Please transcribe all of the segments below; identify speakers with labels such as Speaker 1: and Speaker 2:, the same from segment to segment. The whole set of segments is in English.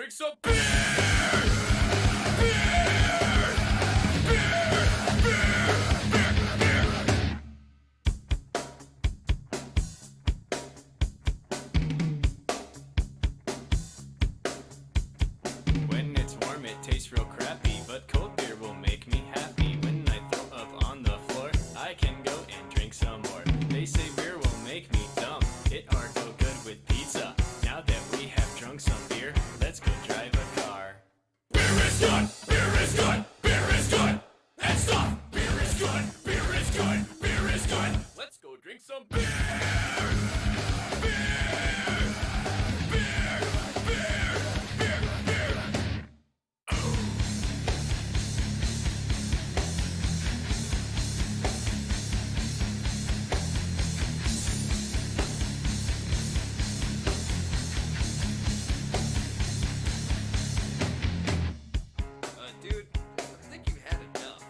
Speaker 1: drink some beer! When it's warm, it tastes real crappy, but cold beer will make me happy. When I throw up on the floor, I can go and drink some more. They say beer will make me dumb. It are no good with pizza. Now that we have drunk some beer, let's go drive a car. Beer is good! Beer is good! Beer is good! And stop! Beer is good! Beer is good! Beer is good! Let's go drink some beer! Dude, I think you had enough.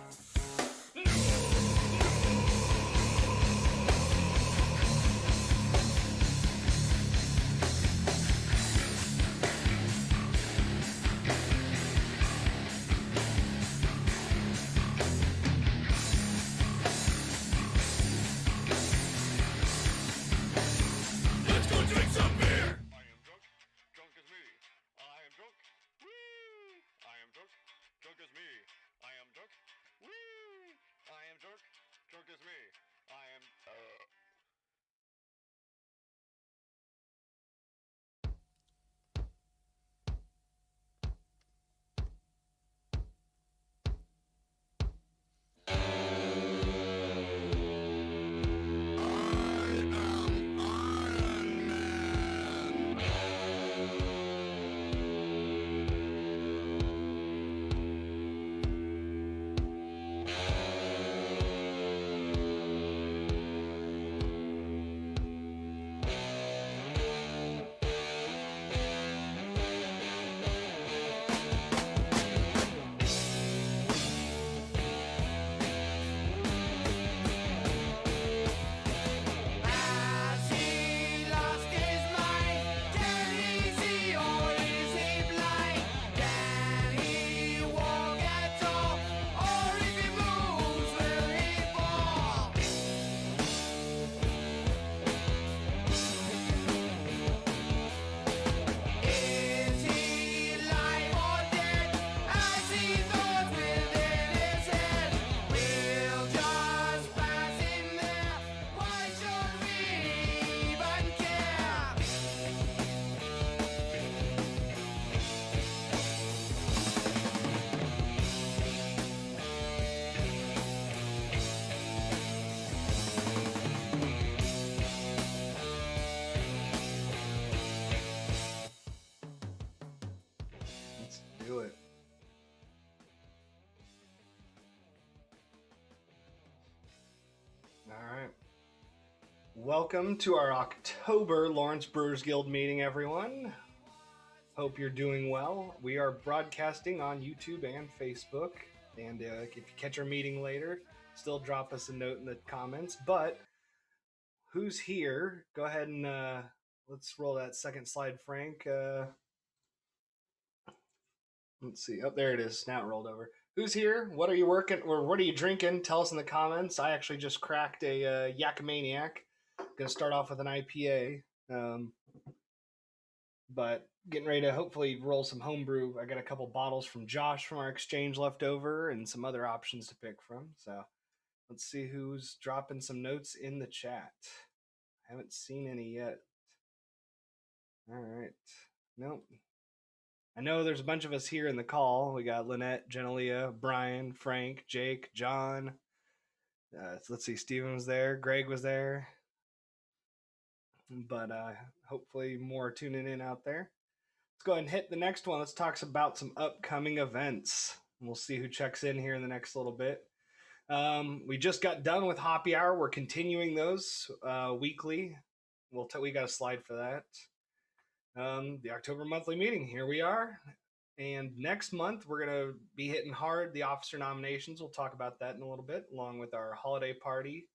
Speaker 1: Let's go drink some beer!
Speaker 2: I am drunk, drunk as me. I am drunk, wee. I am drunk, drunk as me. I am drunk, wee. I am drunk, drunk as me. I am.
Speaker 3: Has he lost his mind? Can he see or is he blind? Can he walk at all? Or if he moves, will he fall? Is he alive or dead? Has he thoughts within his head? We'll just pass him there. Why should we even care?
Speaker 4: Let's do it. All right. Welcome to our October Lawrence Brewers Guild meeting, everyone. Hope you're doing well. We are broadcasting on YouTube and Facebook. And if you catch our meeting later, still drop us a note in the comments. But who's here? Go ahead and let's roll that second slide, Frank. Let's see. Oh, there it is. Now it rolled over. Who's here? What are you working or what are you drinking? Tell us in the comments. I actually just cracked a Yakamaniac. Gonna start off with an IPA. But getting ready to hopefully roll some homebrew. I got a couple bottles from Josh from our exchange left over and some other options to pick from. So let's see who's dropping some notes in the chat. I haven't seen any yet. All right. Nope. I know there's a bunch of us here in the call. We got Lynette, Genelia, Brian, Frank, Jake, John. Let's see, Steven was there. Greg was there. But hopefully more tuning in out there. Let's go ahead and hit the next one. Let's talk about some upcoming events. We'll see who checks in here in the next little bit. We just got done with Hoppy Hour. We're continuing those weekly. We got a slide for that. The October monthly meeting. Here we are. And next month, we're going to be hitting hard the officer nominations. We'll talk about that in a little bit, along with our holiday party.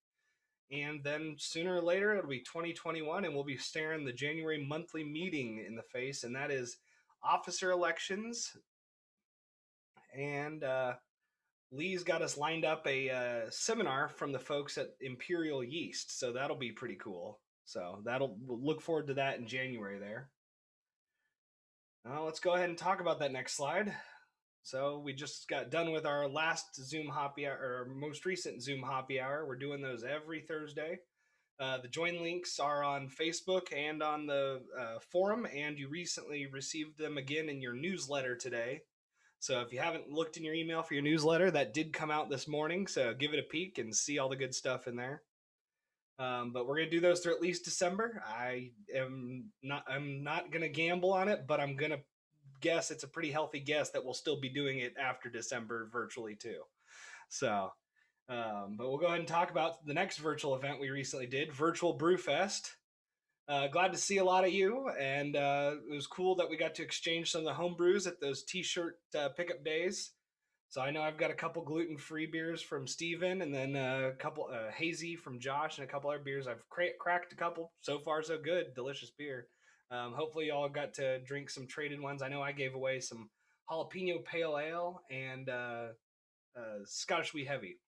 Speaker 4: And then sooner or later, it'll be 2021, and we'll be staring the January monthly meeting in the face. And that is officer elections, and Lee's got us lined up a seminar from the folks at Imperial Yeast, so that'll be pretty cool. So we'll look forward to that in January there. Let's go ahead and talk about that next slide. So we just got done with our last Zoom Hoppy Hour, or most recent Zoom Hoppy Hour. We're doing those every Thursday. The join links are on Facebook and on the forum, and you recently received them again in your newsletter today. So if you haven't looked in your email for your newsletter, that did come out this morning. So give it a peek and see all the good stuff in there. But we're gonna do those through at least December. I'm not gonna gamble on it, but I'm gonna guess it's a pretty healthy guess that we'll still be doing it after December virtually too. So, but we'll go ahead and talk about the next virtual event we recently did, Virtual Brewfest. Glad to see a lot of you, and it was cool that we got to exchange some of the home brews at those t-shirt pickup days. So I know I've got a couple gluten-free beers from Steven, and then a couple hazy from Josh, and a couple other beers. I've cracked a couple. So far, so good. Delicious beer. Hopefully, y'all got to drink some traded ones. I know I gave away some jalapeno pale ale and Scottish Wee Heavy.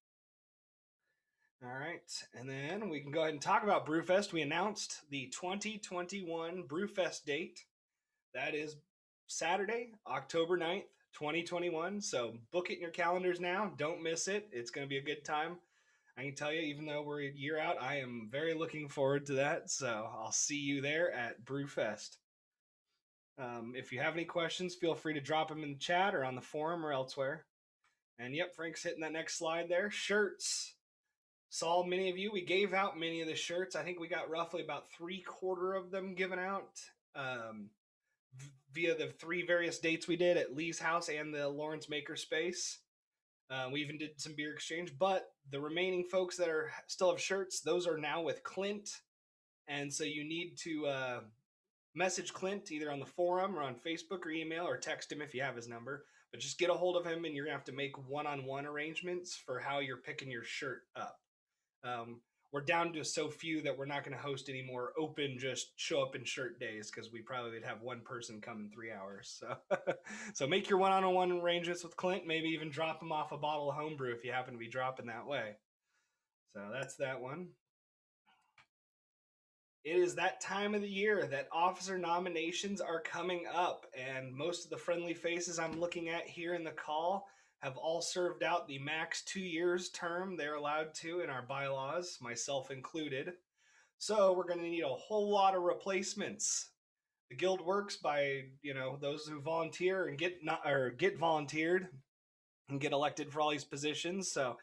Speaker 4: All right, and then we can go ahead and talk about Brewfest. We announced the 2021 Brewfest date. That is Saturday, October 9th, 2021. So book it in your calendars now. Don't miss it. It's going to be a good time. I can tell you, even though we're a year out, I am very looking forward to that. So I'll see you there at Brewfest. If you have any questions, feel free to drop them in the chat or on the forum or elsewhere. And yep, Frank's hitting that next slide there. Shirts. Saw many of you. We gave out many of the shirts. I think we got roughly about 3/4 of them given out via the 3 various dates we did at Lee's house and the Lawrence Makerspace. We even did some beer exchange, but the remaining folks that are still have shirts, those are now with Clint. And so you need to message Clint either on the forum or on Facebook or email, or text him if you have his number. But just get a hold of him, and you're going to have to make one-on-one arrangements for how you're picking your shirt up. We're down to so few that we're not going to host any more open just show up in shirt days, because we probably would have one person come in 3 hours. So so make your one-on-one arrangements with Clint. Maybe even drop him off a bottle of homebrew if you happen to be dropping that way. So that's that one. It is that time of the year that officer nominations are coming up, and most of the friendly faces I'm looking at here in the call have all served out the max 2 years term they're allowed to in our bylaws, myself included. So we're going to need a whole lot of replacements. The guild works by, those who volunteer and get volunteered and get elected for all these positions. So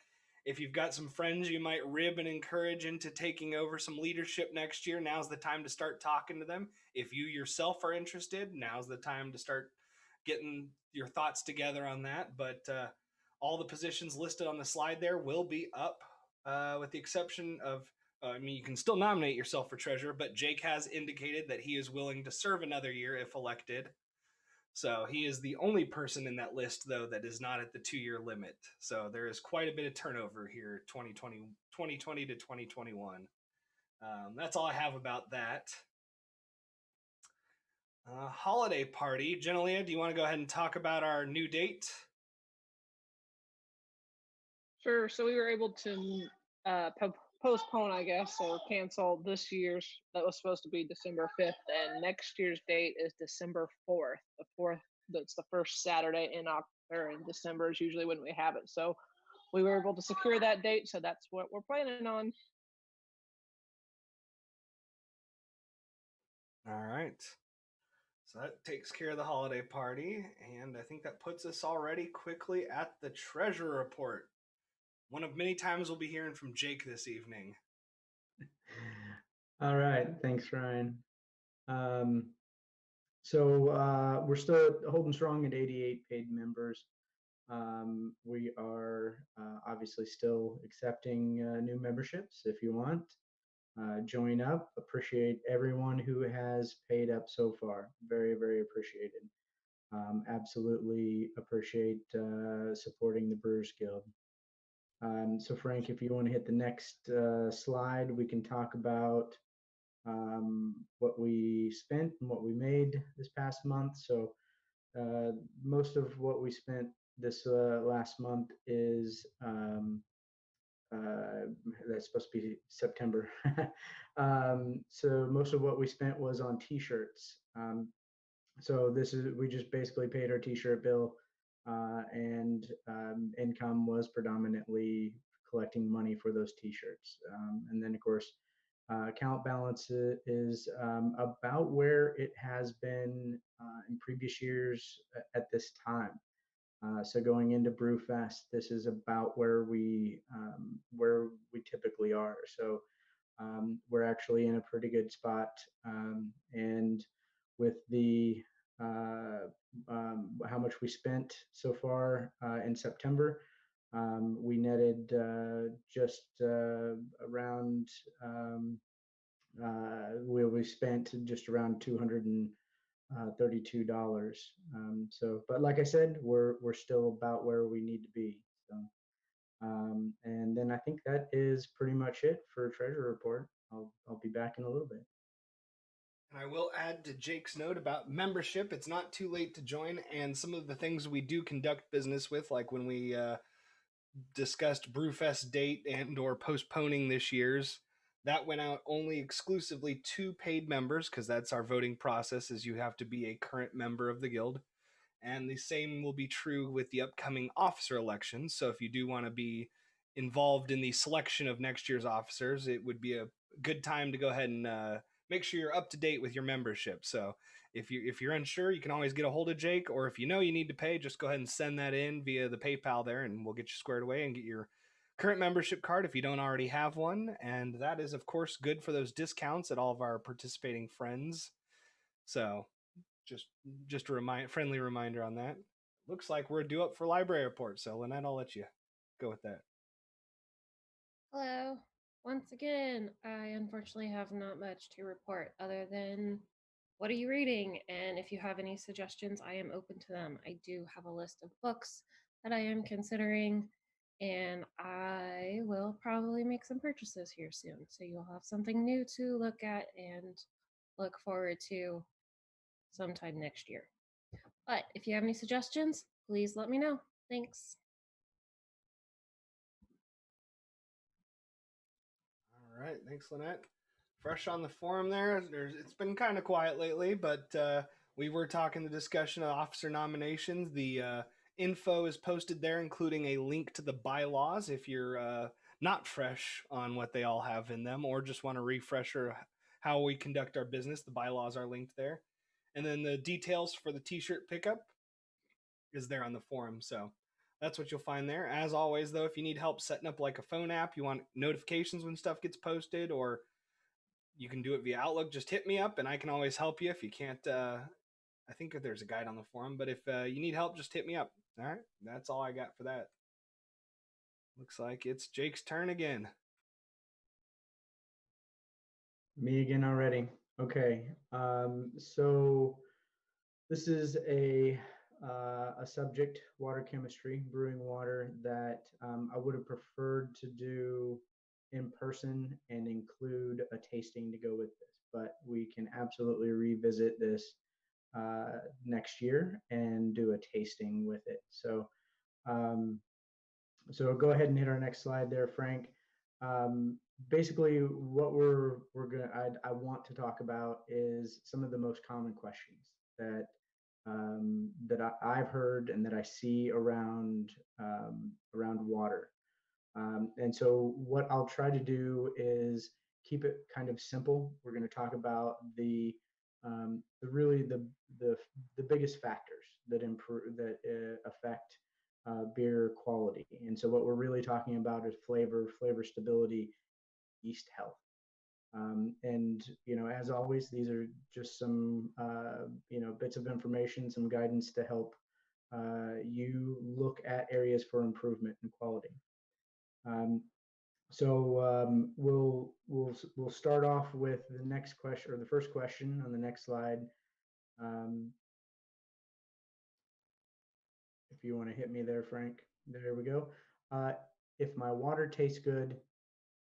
Speaker 4: if you've got some friends you might rib and encourage into taking over some leadership next year, now's the time to start talking to them. If you yourself are interested, now's the time to start getting your thoughts together on that. But all the positions listed on the slide there will be up, with the exception of, you can still nominate yourself for treasurer, but Jake has indicated that he is willing to serve another year if elected. So he is the only person in that list, though, that is not at the 2-year limit. So there is quite a bit of turnover here, 2020 to 2021. That's all I have about that. Holiday party. Genelia, do you want to go ahead and talk about our new date?
Speaker 5: Sure. So we were able to postpone, I guess, or cancel this year's. That was supposed to be December 5th, and next year's date is December 4th. The 4th, that's the first Saturday in December is usually when we have it. So we were able to secure that date, so that's what we're planning on.
Speaker 4: All right. So that takes care of the holiday party, and I think that puts us already quickly at the treasure report. One of many times we'll be hearing from Jake this evening.
Speaker 6: All right, thanks, Ryan. So we're still holding strong at 88 paid members. We are obviously still accepting new memberships if you want. Join up. Appreciate everyone who has paid up so far. Very, very appreciated. Absolutely appreciate supporting the Brewers Guild. So Frank, if you want to hit the next slide, we can talk about what we spent and what we made this past month. So most of what we spent this last month is that's supposed to be September. So most of what we spent was on T-shirts. So this is we just basically paid our T-shirt bill, and income was predominantly collecting money for those T-shirts. And then of course, account balance is about where it has been in previous years at this time. So going into Brewfest, this is about where we typically are. So we're actually in a pretty good spot, and with the how much we spent so far in September, we netted just around we spent just around $232. So, but like I said, we're still about where we need to be. So, and then I think that is pretty much it for treasure report. I'll be back in a little bit.
Speaker 4: And I will add to Jake's note about membership. It's not too late to join, and some of the things we do conduct business with, like when we discussed Brewfest date and or postponing this year's, that went out only exclusively to paid members because that's our voting process. Is you have to be a current member of the guild, and the same will be true with the upcoming officer elections. So if you do want to be involved in the selection of next year's officers, it would be a good time to go ahead and make sure you're up to date with your membership. So if you're unsure, you can always get a hold of Jake, or if you know you need to pay, just go ahead and send that in via the PayPal there, and we'll get you squared away and get your current membership card if you don't already have one. And that is, of course, good for those discounts at all of our participating friends. So just just a friendly reminder on that. Looks like we're due up for library report, so Lynette, I'll let you go with that.
Speaker 7: Hello. Once again, I unfortunately have not much to report other than what are you reading? And if you have any suggestions, I am open to them. I do have a list of books that I am considering, and I will probably make some purchases here soon. So you'll have something new to look at and look forward to sometime next year. But if you have any suggestions, please let me know. Thanks.
Speaker 4: All right, thanks, Lynette. Fresh on the forum there. It's been kind of quiet lately, but we were talking the discussion of officer nominations. The info is posted there, including a link to the bylaws if you're not fresh on what they all have in them, or just want a refresher how we conduct our business. The bylaws are linked there, and then the details for the T-shirt pickup is there on the forum. So that's what you'll find there. As always, though, if you need help setting up like a phone app, you want notifications when stuff gets posted, or you can do it via Outlook, just hit me up and I can always help you. If you can't, I think there's a guide on the forum, but if you need help, just hit me up. All right, that's all I got for that. Looks like it's Jake's turn again.
Speaker 6: Me again already. Okay. So this is a subject, water chemistry, brewing water, that I would have preferred to do in person and include a tasting to go with this. But we can absolutely revisit this next year and do a tasting with it. So, so go ahead and hit our next slide there, Frank. Basically, what I want to talk about is some of the most common questions that I've heard and that I see around water. And so what I'll try to do is keep it kind of simple. We're going to talk about the really the biggest factors that affect beer quality. And so what we're really talking about is flavor stability, yeast health. And as always, these are just some bits of information, some guidance to help you look at areas for improvement in quality. So we'll start off with the next question, or the first question on the next slide. If you want to hit me there, Frank. There we go. If my water tastes good,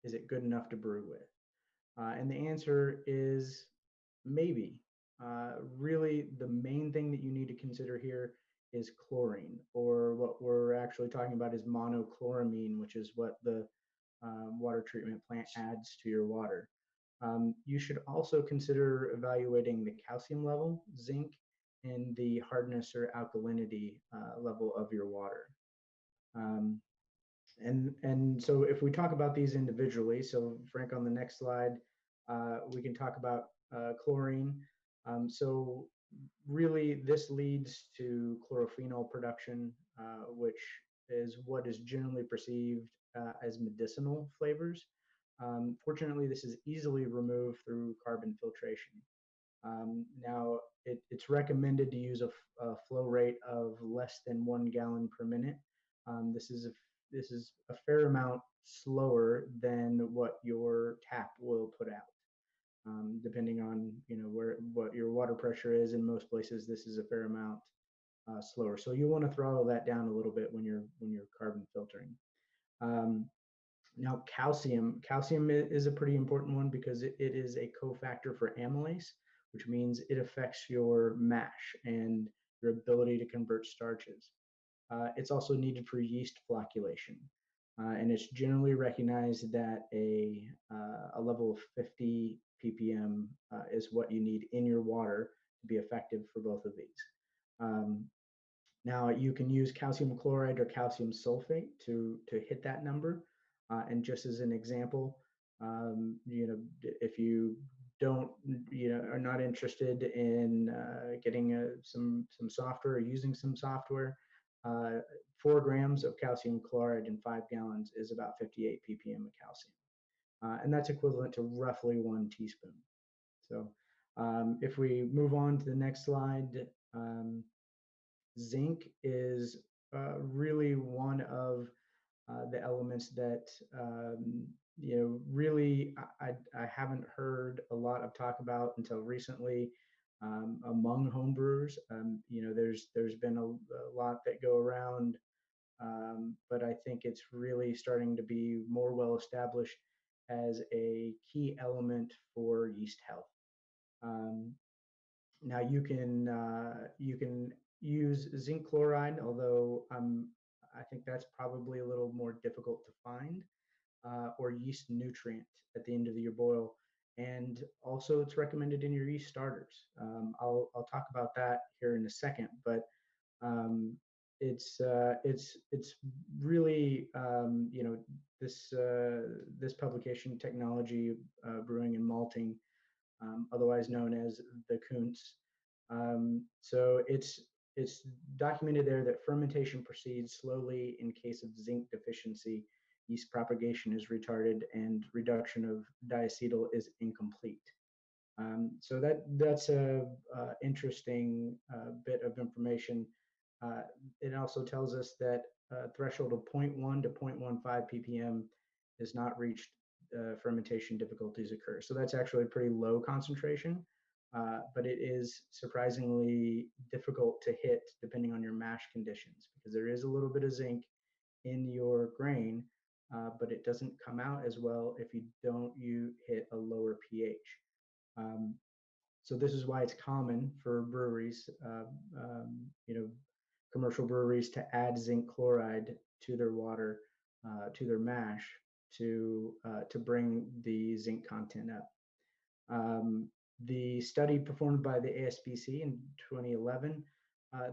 Speaker 6: is it good enough to brew with? And the answer is maybe. really the main thing that you need to consider here is chlorine, or what we're actually talking about is monochloramine, which is what the water treatment plant adds to your water. You should also consider evaluating the calcium level, zinc, and the hardness or alkalinity level of your water. Um, and so if we talk about these individually, so Frank, on the next slide, we can talk about chlorine. So really this leads to chlorophenol production, which is what is generally perceived as medicinal flavors. Fortunately, this is easily removed through carbon filtration. Now, it's recommended to use a flow rate of less than 1 gallon per minute. This is a fair amount slower than what your tap will put out. Depending on what your water pressure is, in most places this is a fair amount slower. So you want to throttle that down a little bit when you're carbon filtering. Now, calcium is a pretty important one because it is a cofactor for amylase, which means it affects your mash and your ability to convert starches. It's also needed for yeast flocculation, and it's generally recognized that a level of 50 ppm is what you need in your water to be effective for both of these. Now, you can use calcium chloride or calcium sulfate to hit that number. And just as an example, if you don't, are not interested in getting some software or using some software, 4 grams of calcium chloride in 5 gallons is about 58 ppm of calcium. And that's equivalent to roughly 1 teaspoon. So if we move on to the next slide, zinc is really one of the elements that really I haven't heard a lot of talk about until recently among homebrewers. There's been a lot that go around, but I think it's really starting to be more well established as a key element for yeast health. Now you can use zinc chloride, although I think that's probably a little more difficult to find, or yeast nutrient at the end of your boil. And also it's recommended in your yeast starters. I'll talk about that here in a second, but it's really this publication, Technology, Brewing and Malting, otherwise known as the Kuntz. So it's documented there that fermentation proceeds slowly in case of zinc deficiency. Yeast propagation is retarded and reduction of diacetyl is incomplete. So that's a interesting bit of information. It also tells us that a threshold of 0.1 to 0.15 ppm is not reached, fermentation difficulties occur. So that's actually a pretty low concentration, but it is surprisingly difficult to hit depending on your mash conditions, because there is a little bit of zinc in your grain, but it doesn't come out as well if you hit a lower pH. So this is why it's common for breweries, commercial breweries, to add zinc chloride to their water, to their mash, to bring the zinc content up. The study performed by the ASBC in 2011,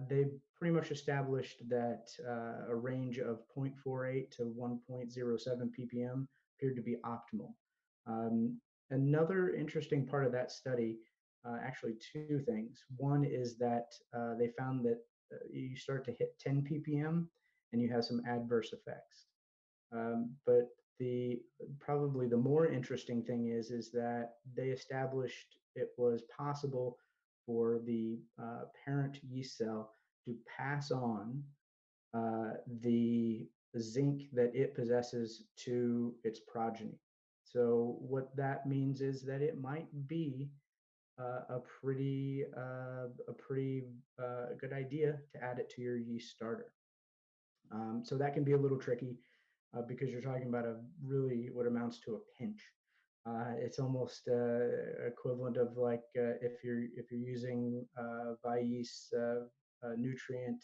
Speaker 6: they pretty much established that a range of 0.48 to 1.07 ppm appeared to be optimal. Another interesting part of that study, actually two things. One is that they found that you start to hit 10 ppm and you have some adverse effects. But probably the more interesting thing is that they established it was possible for the parent yeast cell to pass on the zinc that it possesses to its progeny. So what that means is that it might be a pretty good idea to add it to your yeast starter. So that can be a little tricky because you're talking about a really what amounts to a pinch. It's almost equivalent of like if you're using Vai's nutrient,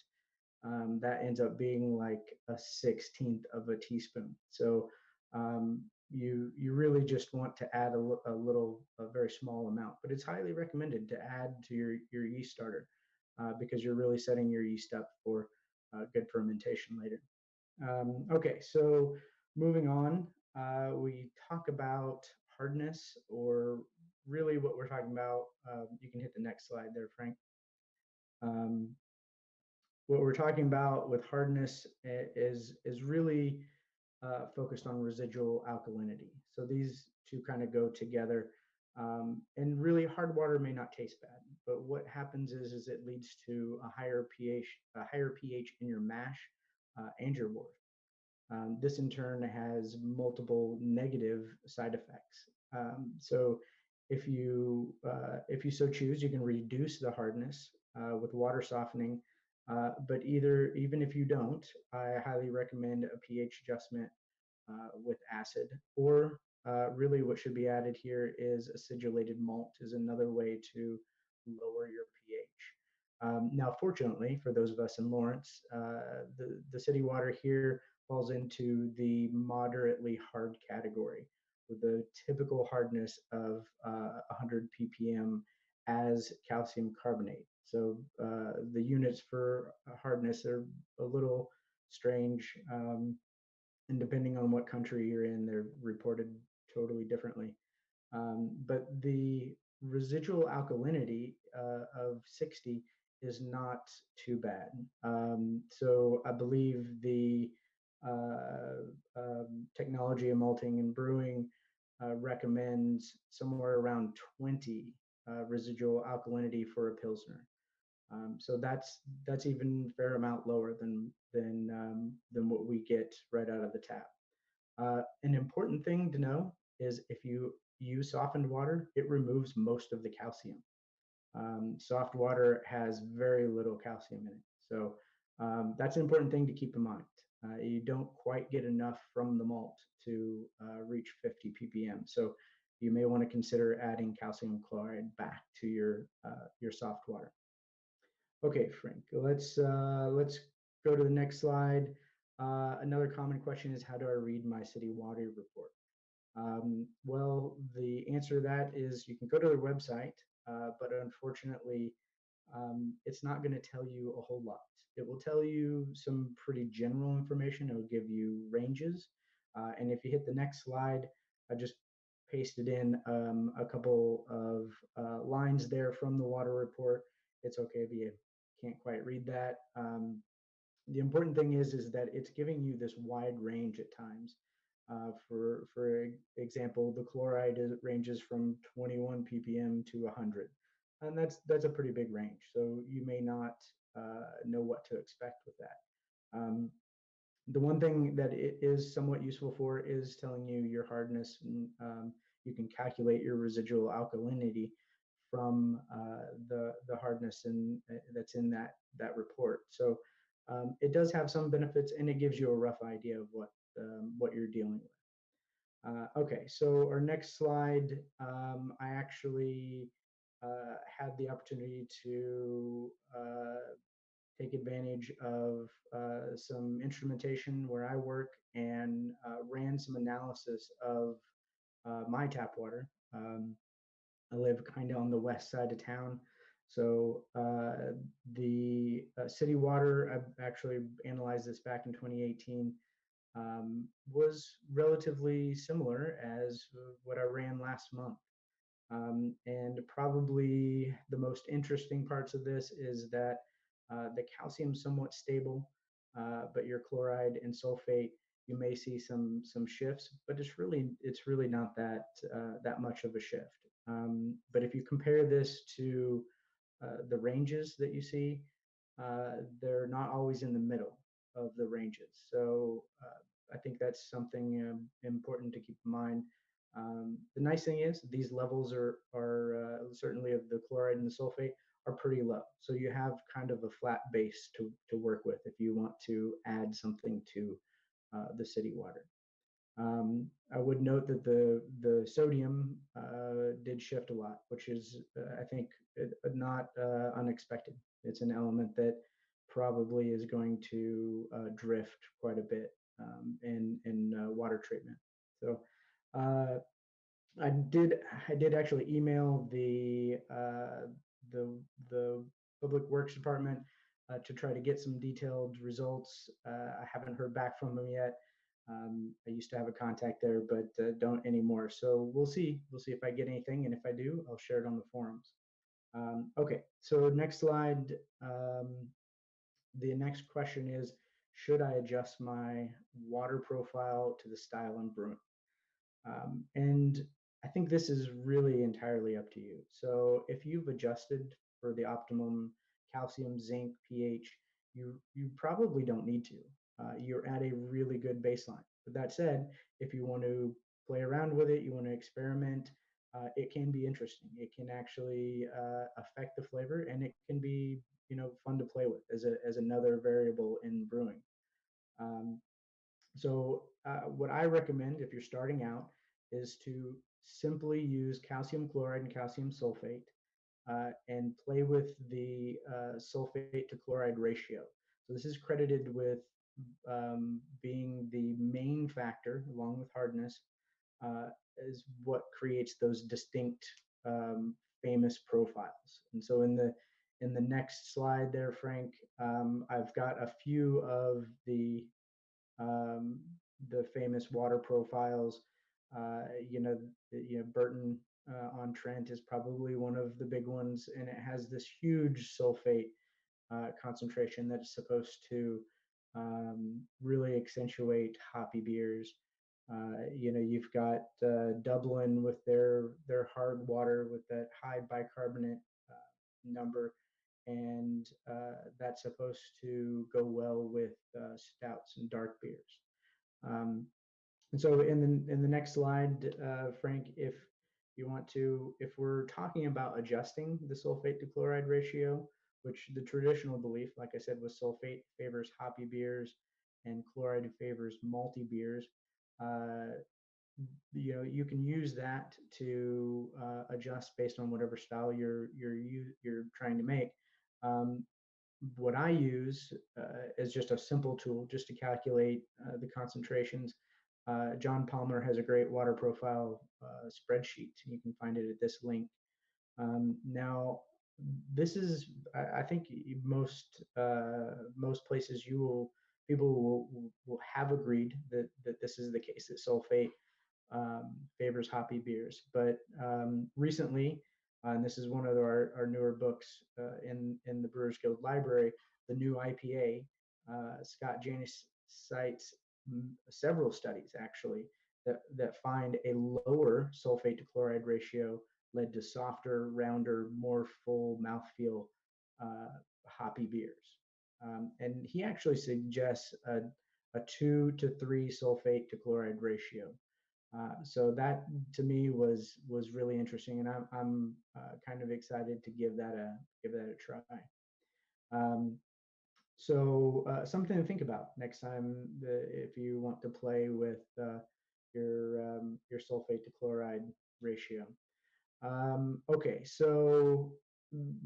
Speaker 6: that ends up being like a 16th of a teaspoon. So you really just want to add a little, a very small amount, but it's highly recommended to add to your yeast starter because you're really setting your yeast up for good fermentation later. Okay, so moving on, we talk about hardness, or really what we're talking about. You can hit the next slide there, Frank. Um, what we're talking about with hardness is really focused on residual alkalinity. So these two kind of go together. And really, hard water may not taste bad, but what happens is it leads to a higher pH in your mash and your wort. This in turn has multiple negative side effects. So if you so choose, you can reduce the hardness with water softening. But even if you don't, I highly recommend a pH adjustment with acid. Or really, what should be added here is acidulated malt is another way to lower your pH. Now, fortunately, for those of us in Lawrence, the city water here falls into the moderately hard category with the typical hardness of 100 ppm as calcium carbonate. So the units for hardness are a little strange, and depending on what country you're in, they're reported totally differently. But the residual alkalinity of 60 is not too bad. So I believe the technology of malting and brewing recommends somewhere around 20 residual alkalinity for a pilsner. So that's even a fair amount lower than what we get right out of the tap. An important thing to know is if you use softened water, it removes most of the calcium. Soft water has very little calcium in it. So that's an important thing to keep in mind. You don't quite get enough from the malt to reach 50 ppm. So you may want to consider adding calcium chloride back to your soft water. Okay, Frank, let's go to the next slide. Another common question is, how do I read my city water report? Well, the answer to that is you can go to their website, but unfortunately, it's not going to tell you a whole lot. It will tell you some pretty general information. It will give you ranges. And if you hit the next slide, I just pasted in a couple of lines there from the water report. It's okay if you can't quite read that. The important thing is that it's giving you this wide range at times. For example, the chloride ranges from 21 ppm to 100, and that's a pretty big range. So you may not know what to expect with that. The one thing that it is somewhat useful for is telling you your hardness, and you can calculate your residual alkalinity from the hardness that's in that report. So it does have some benefits, and it gives you a rough idea of what you're dealing with. Okay, so our next slide, I actually had the opportunity to take advantage of some instrumentation where I work and ran some analysis of my tap water. I live kind of on the west side of town. So the city water, I've actually analyzed this back in 2018, was relatively similar as what I ran last month. And probably the most interesting parts of this is that the calcium is somewhat stable, but your chloride and sulfate, you may see some shifts, but it's really not that much of a shift. But if you compare this to the ranges that you see, they're not always in the middle of the ranges. So I think that's something important to keep in mind. The nice thing is these levels are certainly of the chloride and the sulfate are pretty low. So you have kind of a flat base to work with if you want to add something to the city water. I would note that the sodium did shift a lot, which is I think not unexpected. It's an element that probably is going to drift quite a bit in water treatment. So uh, I did actually email the public works department to try to get some detailed results. I haven't heard back from them yet. I used to have a contact there, but don't anymore. So we'll see. We'll see if I get anything, and if I do, I'll share it on the forums. Okay, so next slide. The next question is, should I adjust my water profile to the style I'm brewing? And I think this is really entirely up to you. So if you've adjusted for the optimum calcium, zinc, pH, you probably don't need to. You're at a really good baseline. But that said, if you want to play around with it, you want to experiment, it can be interesting. It can actually affect the flavor, and it can be fun to play with as another variable in brewing. Um, so what I recommend if you're starting out is to simply use calcium chloride and calcium sulfate and play with the sulfate to chloride ratio. So this is credited with being the main factor, along with hardness, uh, is what creates those distinct famous profiles. And so in the next slide there, Frank, I've got a few of um, the famous water profiles. Burton on Trent is probably one of the big ones, and it has this huge sulfate concentration that's supposed to really accentuate hoppy beers. You've got Dublin with their hard water with that high bicarbonate number, and that's supposed to go well with stouts and dark beers. Um, and so in the next slide, Frank, if you want to, if we're talking about adjusting the sulfate to chloride ratio, which the traditional belief, like I said, was sulfate favors hoppy beers and chloride favors malty beers. Uh, you can use that to adjust based on whatever style you're trying to make. Um, what I use is just a simple tool just to calculate the concentrations. John Palmer has a great water profile spreadsheet. You can find it at this link. Now, this is, I think, most places people will have agreed that this is the case, that sulfate favors hoppy beers. But recently, and this is one of our newer books in the Brewers Guild library, the new IPA, Scott Janis cites several studies actually that find a lower sulfate to chloride ratio led to softer, rounder, more full mouthfeel hoppy beers. And he actually suggests a 2 to 3 sulfate to chloride ratio. So that to me was really interesting, and I'm kind of excited to give that a try. Um, so something to think about next time if you want to play with your sulfate to chloride ratio. Okay, so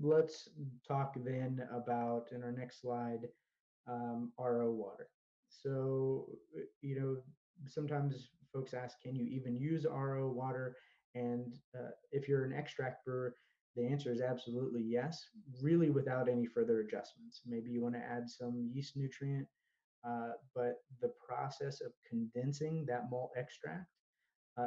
Speaker 6: let's talk then about, in our next slide, RO water. So, sometimes folks ask, can you even use RO water? And if you're an extract brewer, the answer is absolutely yes, really without any further adjustments. Maybe you want to add some yeast nutrient, but the process of condensing that malt extract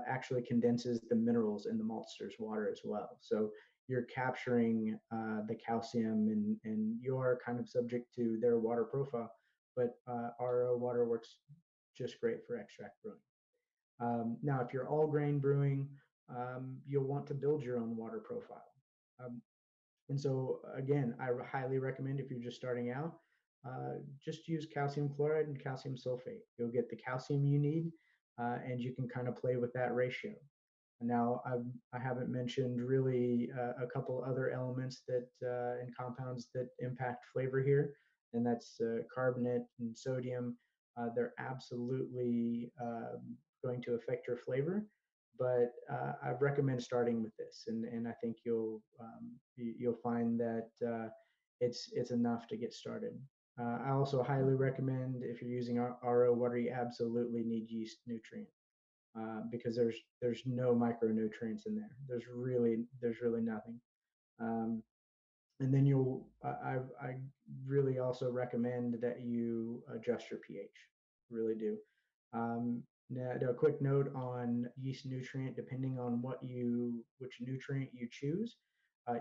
Speaker 6: actually condenses the minerals in the maltster's water as well. So you're capturing the calcium, and you're kind of subject to their water profile. But RO water works just great for extract brewing. Now, if you're all grain brewing, you'll want to build your own water profile. And so, again, I highly recommend, if you're just starting out, just use calcium chloride and calcium sulfate. You'll get the calcium you need, and you can kind of play with that ratio. Now, I haven't mentioned really a couple other elements that and compounds that impact flavor here, and that's carbonate and sodium. They're absolutely going to affect your flavor. But I recommend starting with this, and I think you'll find that it's enough to get started. I also highly recommend if you're using RO water, you absolutely need yeast nutrient because there's no micronutrients in there. There's really nothing. Um, and then I really also recommend that you adjust your pH. Really do. Now, a quick note on yeast nutrient, depending on which nutrient you choose,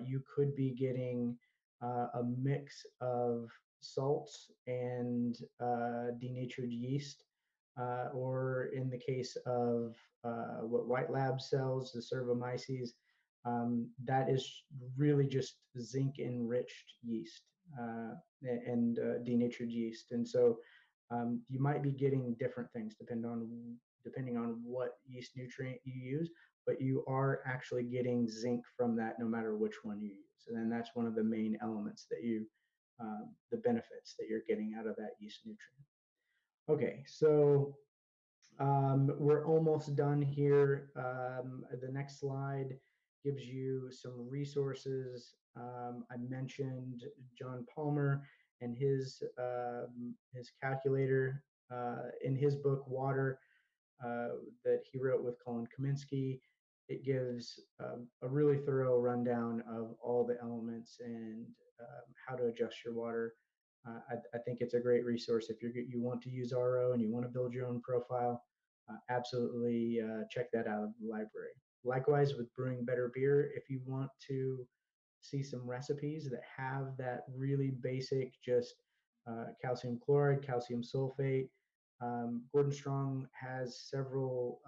Speaker 6: you could be getting a mix of salts and denatured yeast, or in the case of what White Lab sells, the Cervomyces, that is really just zinc enriched yeast and denatured yeast. And so you might be getting different things depending on what yeast nutrient you use, but you are actually getting zinc from that no matter which one you use. And then that's one of the main elements the benefits that you're getting out of that yeast nutrient. Okay, so we're almost done here. The next slide gives you some resources. I mentioned John Palmer and his calculator in his book Water that he wrote with Colin Kaminsky. It gives a really thorough rundown of all the elements and how to adjust your water. I think it's a great resource if you want to use RO and you want to build your own profile. Absolutely check that out of the library. Likewise with brewing better beer, if you want to see some recipes that have that really basic just calcium chloride, calcium sulfate, Gordon Strong has several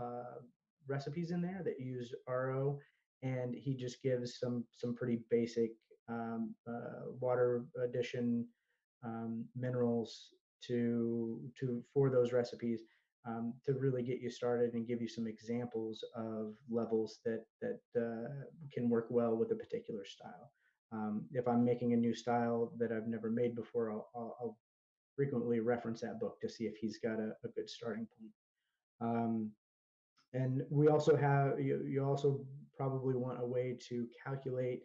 Speaker 6: recipes in there that use RO, and he just gives some pretty basic water addition minerals for those recipes to really get you started and give you some examples of levels that can work well with a particular style. If I'm making a new style that I've never made before, I'll frequently reference that book to see if he's got a good starting point. And we also have, you also probably want a way to calculate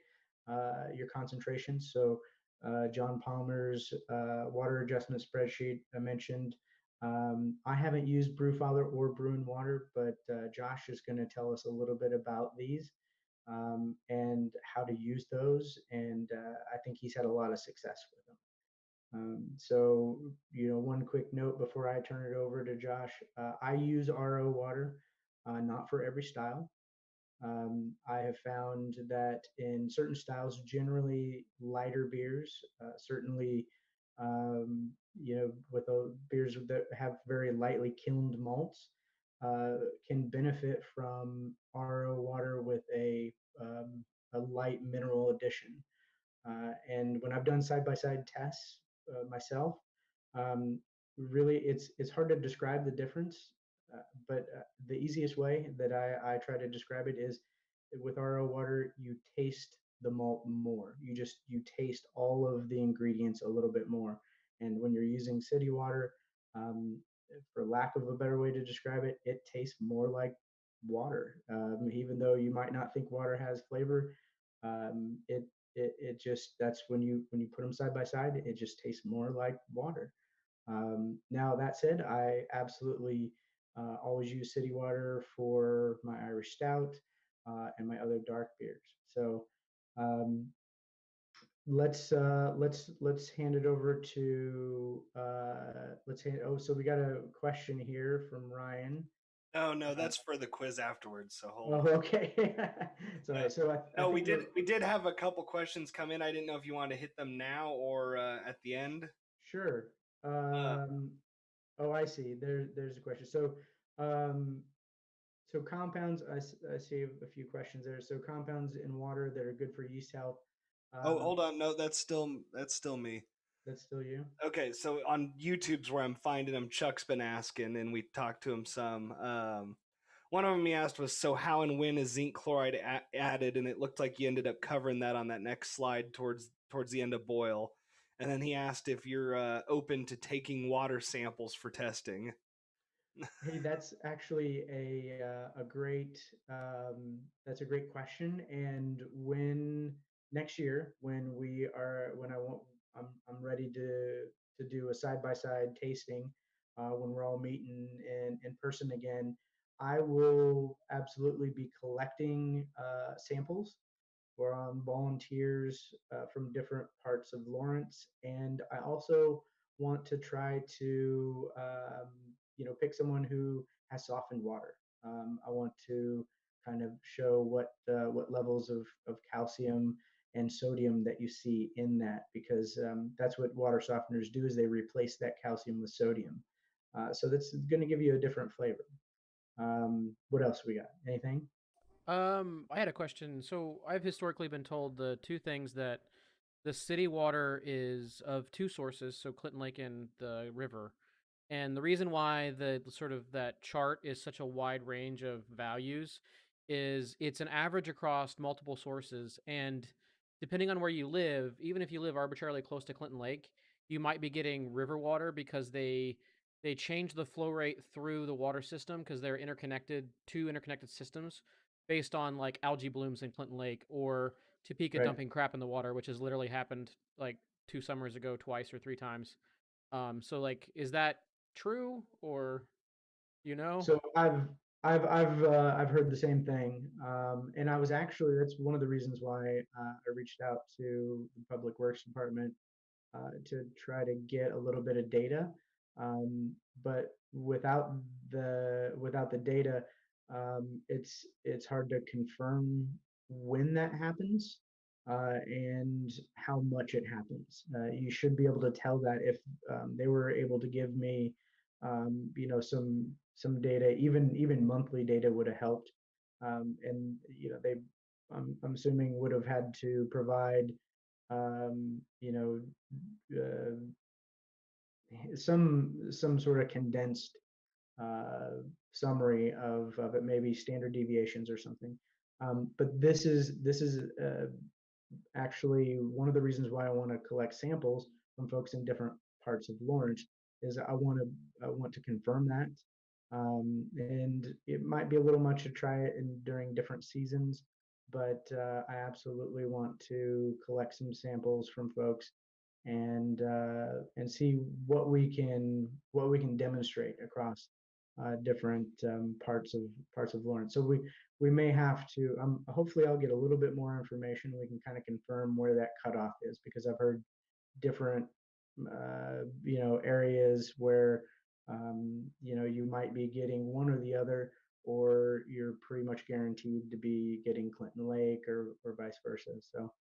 Speaker 6: your concentration. So John Palmer's water adjustment spreadsheet I mentioned. I haven't used Brewfather or Brew and Water, but Josh is going to tell us a little bit about these and how to use those. And I think he's had a lot of success with them. So, one quick note before I turn it over to Josh, I use RO water, not for every style. I have found that in certain styles, generally lighter beers, certainly, with beers that have very lightly kilned malts, can benefit from RO water with a light mineral addition. And when I've done side-by-side tests myself, really it's hard to describe the difference. But the easiest way that I try to describe it is with RO water, you taste the malt more. You taste all of the ingredients a little bit more. And when you're using city water, for lack of a better way to describe it, it tastes more like water. Even though you might not think water has flavor, it just, that's when you put them side by side, it just tastes more like water. Now that said, I absolutely always use city water for my Irish stout and my other dark beers. So let's hand it over to so we got a question here from Ryan.
Speaker 4: Oh no, that's for the quiz afterwards. So hold
Speaker 6: Oh,
Speaker 4: on.
Speaker 6: okay. Sorry. So I
Speaker 4: we
Speaker 6: think
Speaker 4: we did have a couple questions come in. I didn't know if you wanted to hit them now or at the end.
Speaker 6: Sure. Oh, I see. There's a question. So so compounds. I see a few questions there. So compounds in water that are good for yeast health.
Speaker 4: Oh, hold on. No, that's still me.
Speaker 6: That's still you.
Speaker 4: Okay, so on YouTube's where I'm finding them. Chuck's been asking, and we talked to him some. One of them he asked was, so how and when is zinc chloride added? And it looked like you ended up covering that on that next slide towards the end of boil. And then he asked if you're open to taking water samples for testing.
Speaker 6: Hey, that's actually a great that's a great question. And when next year, when I'm ready to do a side by side tasting, when we're all meeting in person again, I will absolutely be collecting samples from volunteers from different parts of Lawrence, and I also want to try to pick someone who has softened water. I want to kind of show what levels of calcium and sodium that you see in that, because that's what water softeners do, is they replace that calcium with sodium. So that's going to give you a different flavor. What else we got? Anything?
Speaker 8: I had a question. So I've historically been told the two things that the city water is of two sources, so Clinton Lake and the river. And the reason why the sort of that chart is such a wide range of values is it's an average across multiple sources. And depending on where you live, even if you live arbitrarily close to Clinton Lake, you might be getting river water because they change the flow rate through the water system because they're interconnected, two interconnected systems based on like algae blooms in Clinton Lake or Topeka
Speaker 6: Right.
Speaker 8: dumping crap in the water, which has literally happened like 2 summers ago, twice or 3 times. So like, is that true or you know?
Speaker 6: So I've heard the same thing, and I was actually that's one of the reasons why I reached out to the Public Works Department to try to get a little bit of data. Um, but without the data, it's hard to confirm when that happens and how much it happens. You should be able to tell that if they were able to give me, some data, even monthly data would have helped. And they, I'm assuming would have had to provide um, you know, uh, some sort of condensed summary of it, maybe standard deviations or something. But this is actually one of the reasons why I want to collect samples from folks in different parts of Lawrence is I want to confirm that. And it might be a little much to try it during different seasons, but I absolutely want to collect some samples from folks and see what we can demonstrate across different parts of Lawrence. So we may have to. Hopefully, I'll get a little bit more information. We can kind of confirm where that cutoff is, because I've heard different areas where you might be getting one or the other, or you're pretty much guaranteed to be getting Clinton Lake or vice versa. So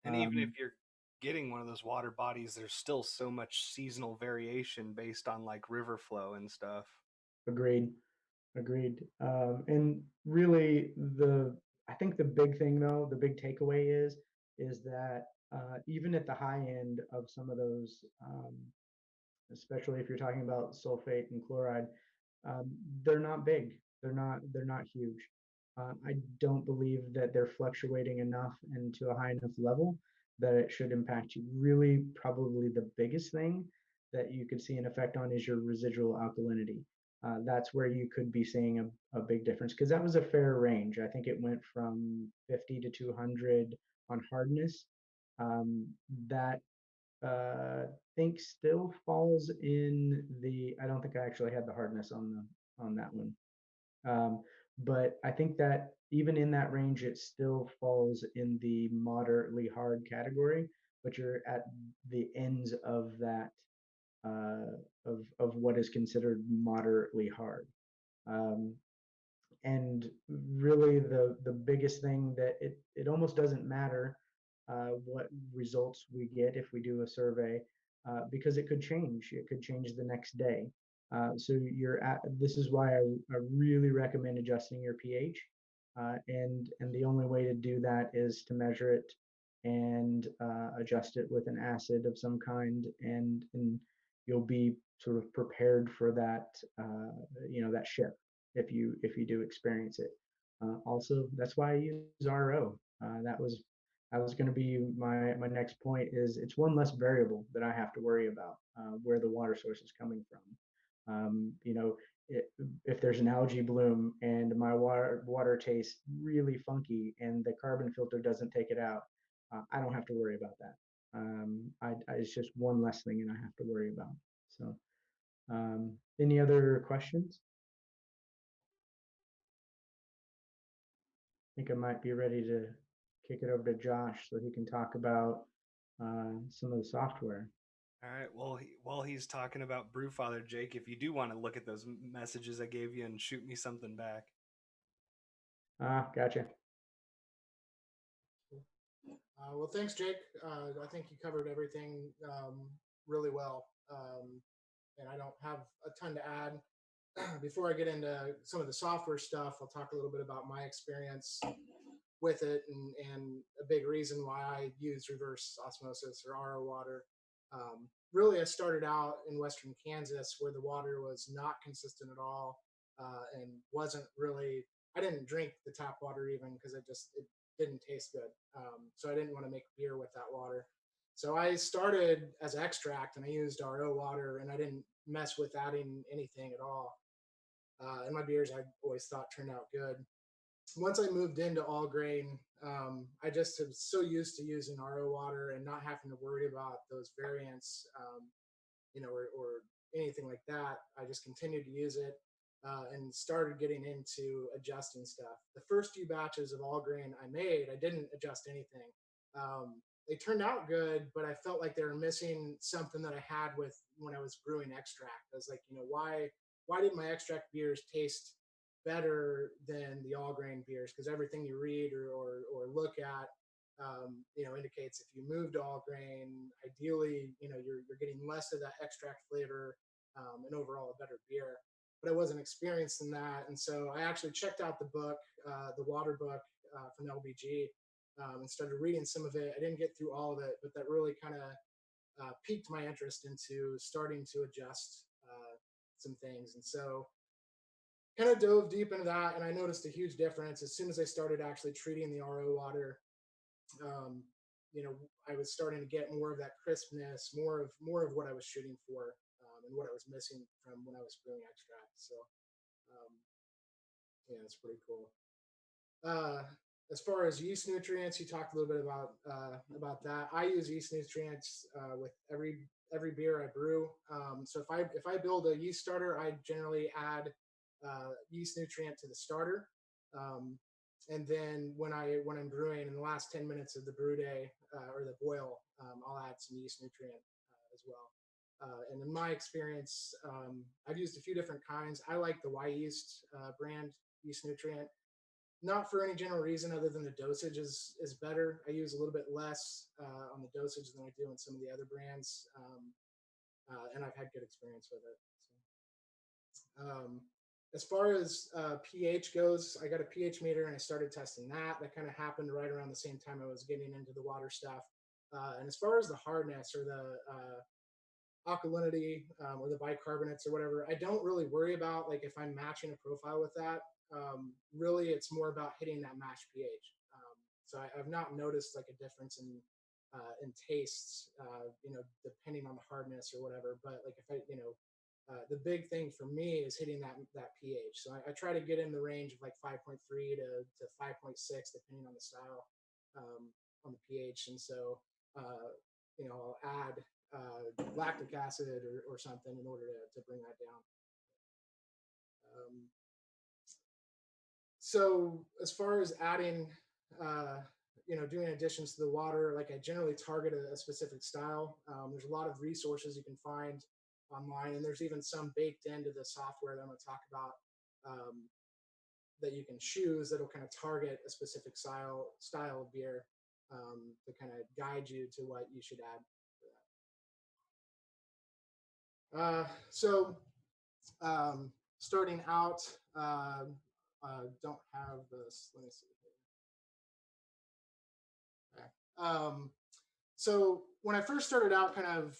Speaker 4: And even if
Speaker 6: um,
Speaker 4: you're getting one of those water bodies, there's still so much seasonal variation based on like river flow and stuff.
Speaker 6: agreed. Agreed. And really, I think the big thing, though, the big takeaway is that even at the high end of some of those, especially if you're talking about sulfate and chloride, um, they're not big. They're not huge. I don't believe that they're fluctuating enough and to a high enough level that it should impact you. Really, probably the biggest thing that you could see an effect on is your residual alkalinity. That's where you could be seeing a big difference, because that was a fair range. I think it went from 50 to 200 on hardness. Um, that think still falls in the. I don't think I actually had the hardness on that one. Um, but I think that even in that range, it still falls in the moderately hard category. But you're at the ends of that of what is considered moderately hard. Um, and really, the biggest thing that it almost doesn't matter what results we get if we do a survey, because it could change. It could change the next day. So this is why I really recommend adjusting your pH, and the only way to do that is to measure it and adjust it with an acid of some kind, and you'll be sort of prepared for that that shift if you do experience it. Also, that's why I use RO. That was going to be my next point. Is it's one less variable that I have to worry about, where the water source is coming from. You know, if there's an algae bloom and my water tastes really funky and the carbon filter doesn't take it out, I don't have to worry about that. It's just one less thing and I have to worry about. So, any other questions? I think I might be ready to kick it over to Josh so he can talk about some of the software.
Speaker 4: All right. Well, while he's talking about Brewfather, Jake, if you do want to look at those messages I gave you and shoot me something back.
Speaker 6: Gotcha.
Speaker 9: Well, thanks, Jake. I think you covered everything really well. And I don't have a ton to add. Before I get into some of the software stuff, I'll talk a little bit about my experience with it and a big reason why I use reverse osmosis or RO water. Really, I started out in Western Kansas where the water was not consistent at all and wasn't really, I didn't drink the tap water even because it didn't taste good. So I didn't want to make beer with that water. So I started as extract and I used RO water and I didn't mess with adding anything at all. And my beers I always thought turned out good. Once I moved into all grain, I just was so used to using RO water and not having to worry about those variants, or anything like that. I just continued to use it and started getting into adjusting stuff. The first few batches of all grain I made, I didn't adjust anything. They turned out good, but I felt like they were missing something that I had with when I was brewing extract. I was like, why did my extract beers taste better than the all grain beers? Because everything you read or look at, indicates if you move to all grain, ideally, you're getting less of that extract flavor and overall a better beer. But I wasn't experienced in that, and so I actually checked out the book, the water book from LBG, and started reading some of it. I didn't get through all of it, but that really kind of piqued my interest into starting to adjust some things. And so kind of dove deep into that, and I noticed a huge difference as soon as I started actually treating the RO water. I was starting to get more of that crispness, more of what I was shooting for, and what I was missing from when I was brewing extract. So, yeah, it's pretty cool. As far as yeast nutrients, you talked a little bit about that. I use yeast nutrients with every beer I brew. So if I build a yeast starter, I generally add yeast nutrient to the starter. And then when I'm brewing in the last 10 minutes of the brew day or the boil, I'll add some yeast nutrient as well. And in my experience, I've used a few different kinds. I like the Y Yeast brand yeast nutrient, not for any general reason other than the dosage is better. I use a little bit less on the dosage than I do on some of the other brands, and I've had good experience with it. So. As far as pH goes, I got a pH meter and I started testing that. That kind of happened right around the same time I was getting into the water stuff. And as far as the hardness or the alkalinity or the bicarbonates or whatever, I don't really worry about like if I'm matching a profile with that. Really, it's more about hitting that match pH. So I've not noticed like a difference in tastes, depending on the hardness or whatever. But like if I, the big thing for me is hitting that pH. So I try to get in the range of like 5.3 to 5.6, depending on the style, on the pH. And so, I'll add lactic acid or something in order to bring that down. So as far as adding, doing additions to the water, like I generally target a specific style. There's a lot of resources you can find online, and there's even some baked into the software that I'm going to talk about that you can choose that'll kind of target a specific style of beer to kind of guide you to what you should add for that. Starting out, don't have this. Let me see here. Okay. So when I first started out, kind of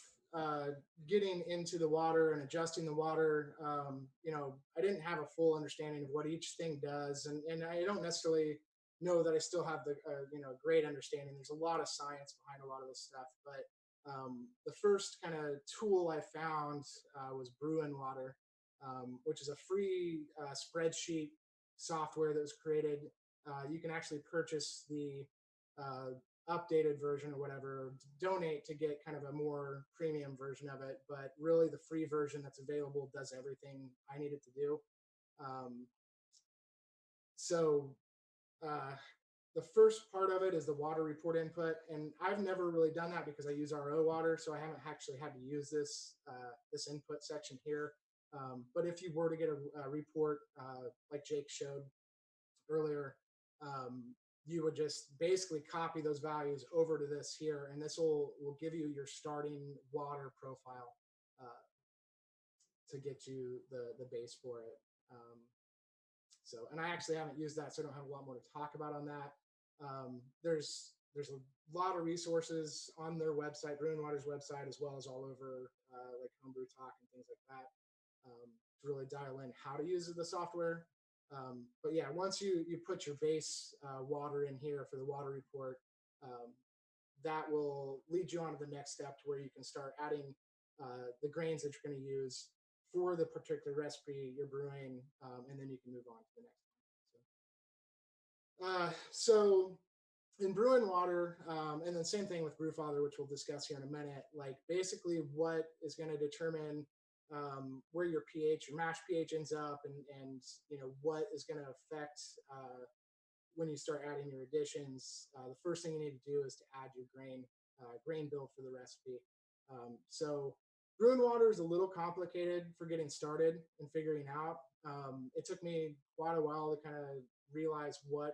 Speaker 9: getting into the water and adjusting the water, I didn't have a full understanding of what each thing does, and I don't necessarily know that I still have the great understanding. There's a lot of science behind a lot of this stuff, but the first kind of tool I found was Bruin water. which is a free spreadsheet software that was created. You can actually purchase the updated version or whatever, donate to get kind of a more premium version of it. But really, the free version that's available does everything I need it to do. So the first part of it is the water report input, and I've never really done that because I use RO water, so I haven't actually had to use this this input section here. But if you were to get a report like Jake showed earlier, you would just basically copy those values over to this here, and this will give you your starting water profile to get you the base for it. So, and I actually haven't used that, so I don't have a lot more to talk about on that. There's a lot of resources on their website, Brewing Water's website, as well as all over like Homebrew Talk and things like that, to really dial in how to use the software. But yeah, once you put your base water in here for the water report, that will lead you on to the next step to where you can start adding the grains that you're going to use for the particular recipe you're brewing, and then you can move on to the next one. So in Brewing Water, and then same thing with Brewfather, which we'll discuss here in a minute, like basically what is going to determine where your pH, your mash pH ends up, and you know what is going to affect when you start adding your additions. The first thing you need to do is to add your grain bill for the recipe. So Brewing Water is a little complicated for getting started and figuring out. It took me quite a while to kind of realize what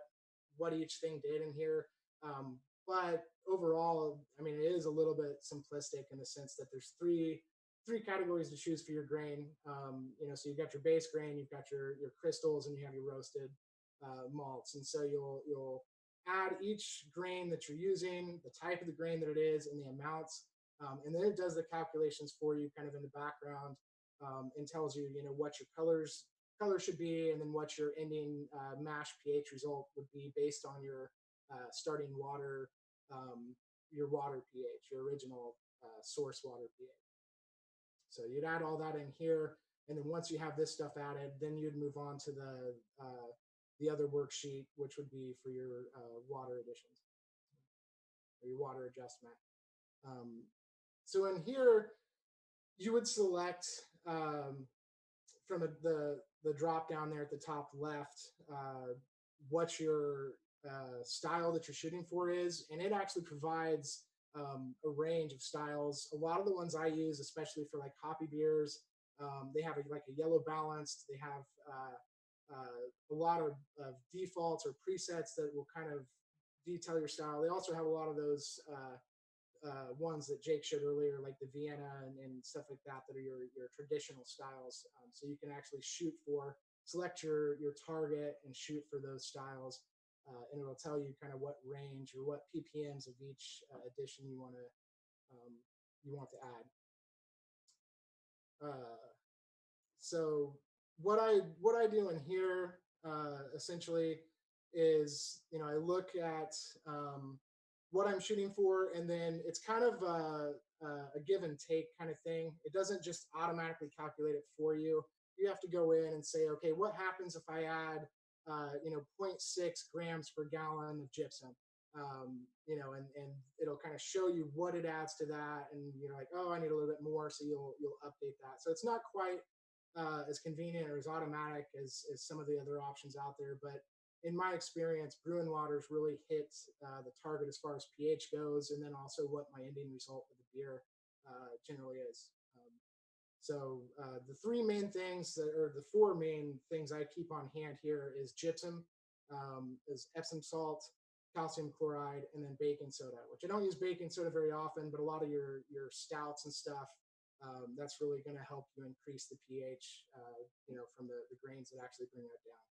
Speaker 9: each thing did in here. But overall, I mean, it is a little bit simplistic in the sense that there's three categories to choose for your grain. You know, so you've got your base grain, you've got your crystals, and you have your roasted malts. And so you'll add each grain that you're using, the type of the grain that it is, and the amounts. And then it does the calculations for you kind of in the background, and tells you, you know, what your color should be, and then what your ending mash pH result would be based on your starting water, your water pH, your original source water pH. So you'd add all that in here, and then once you have this stuff added, then you'd move on to the other worksheet, which would be for your water additions or your water adjustment. So in here, you would select from the drop down there at the top left what your style that you're shooting for is, and it actually provides a range of styles. A lot of the ones I use, especially for like hoppy beers, they have like a yellow balanced. They have a lot of defaults or presets that will kind of detail your style. They also have a lot of those ones that Jake showed earlier, like the Vienna and stuff like that are your traditional styles. So you can actually select your target and shoot for those styles, and it'll tell you kind of what range or what ppms of each addition you want to add. So what I do in here essentially is, you know, I look at what I'm shooting for, and then it's kind of a give and take kind of thing. It doesn't just automatically calculate it for you. You have to go in and say, okay, what happens if I add, 0.6 grams per gallon of gypsum? You know, and it'll kind of show you what it adds to that, and you're like, oh, I need a little bit more, so you'll update that. So it's not quite as convenient or as automatic as some of the other options out there, but in my experience, Brewing Water's really hit the target as far as pH goes, and then also what my ending result of the beer generally is. So the four main things I keep on hand here is gypsum, is Epsom salt, calcium chloride, and then baking soda, which I don't use baking soda very often, but a lot of your stouts and stuff, that's really going to help you increase the pH, you know, from the grains that actually bring that down.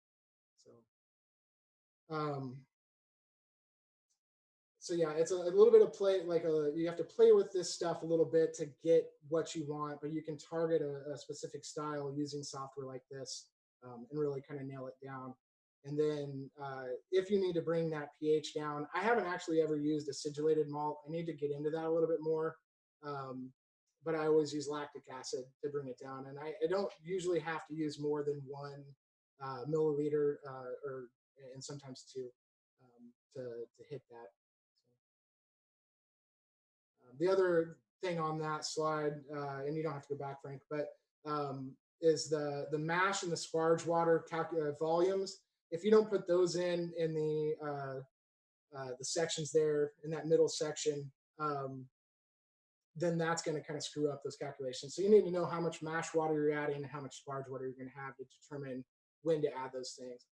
Speaker 9: So yeah, it's a little bit of play, like you have to play with this stuff a little bit to get what you want, but you can target a specific style using software like this, and really kind of nail it down. And then if you need to bring that pH down, I haven't actually ever used acidulated malt. I need to get into that a little bit more. but I always use lactic acid to bring it down. And I don't usually have to use more than 1 milliliter and sometimes 2 to hit that. The other thing on that slide, and you don't have to go back, Frank, but is the mash and the sparge water volumes. If you don't put those in the sections there in that middle section, then that's going to kind of screw up those calculations. So you need to know how much mash water you're adding and how much sparge water you're going to have to determine when to add those things.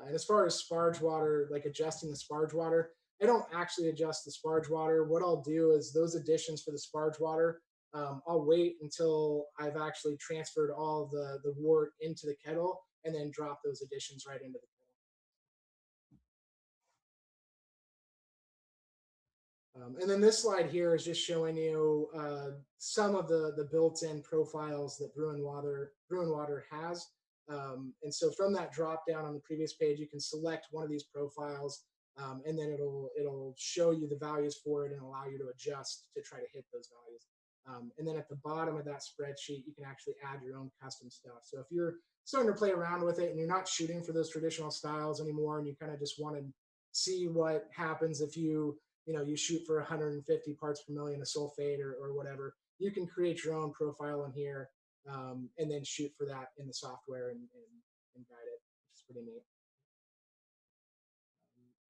Speaker 9: And as far as sparge water, like adjusting the sparge water, I don't actually adjust the sparge water. What I'll do is those additions for the sparge water, I'll wait until I've actually transferred all the wort into the kettle and then drop those additions right into the kettle. And then this slide here is just showing you some of the built-in profiles that Brew and Water has. And so from that drop down on the previous page, you can select one of these profiles, and then it'll show you the values for it and allow you to adjust to try to hit those values. And then at the bottom of that spreadsheet, you can actually add your own custom stuff. So if you're starting to play around with it and you're not shooting for those traditional styles anymore, and you kind of just want to see what happens if you shoot for 150 parts per million of sulfate or whatever, you can create your own profile in here, and then shoot for that in the software and guide it, which is pretty neat.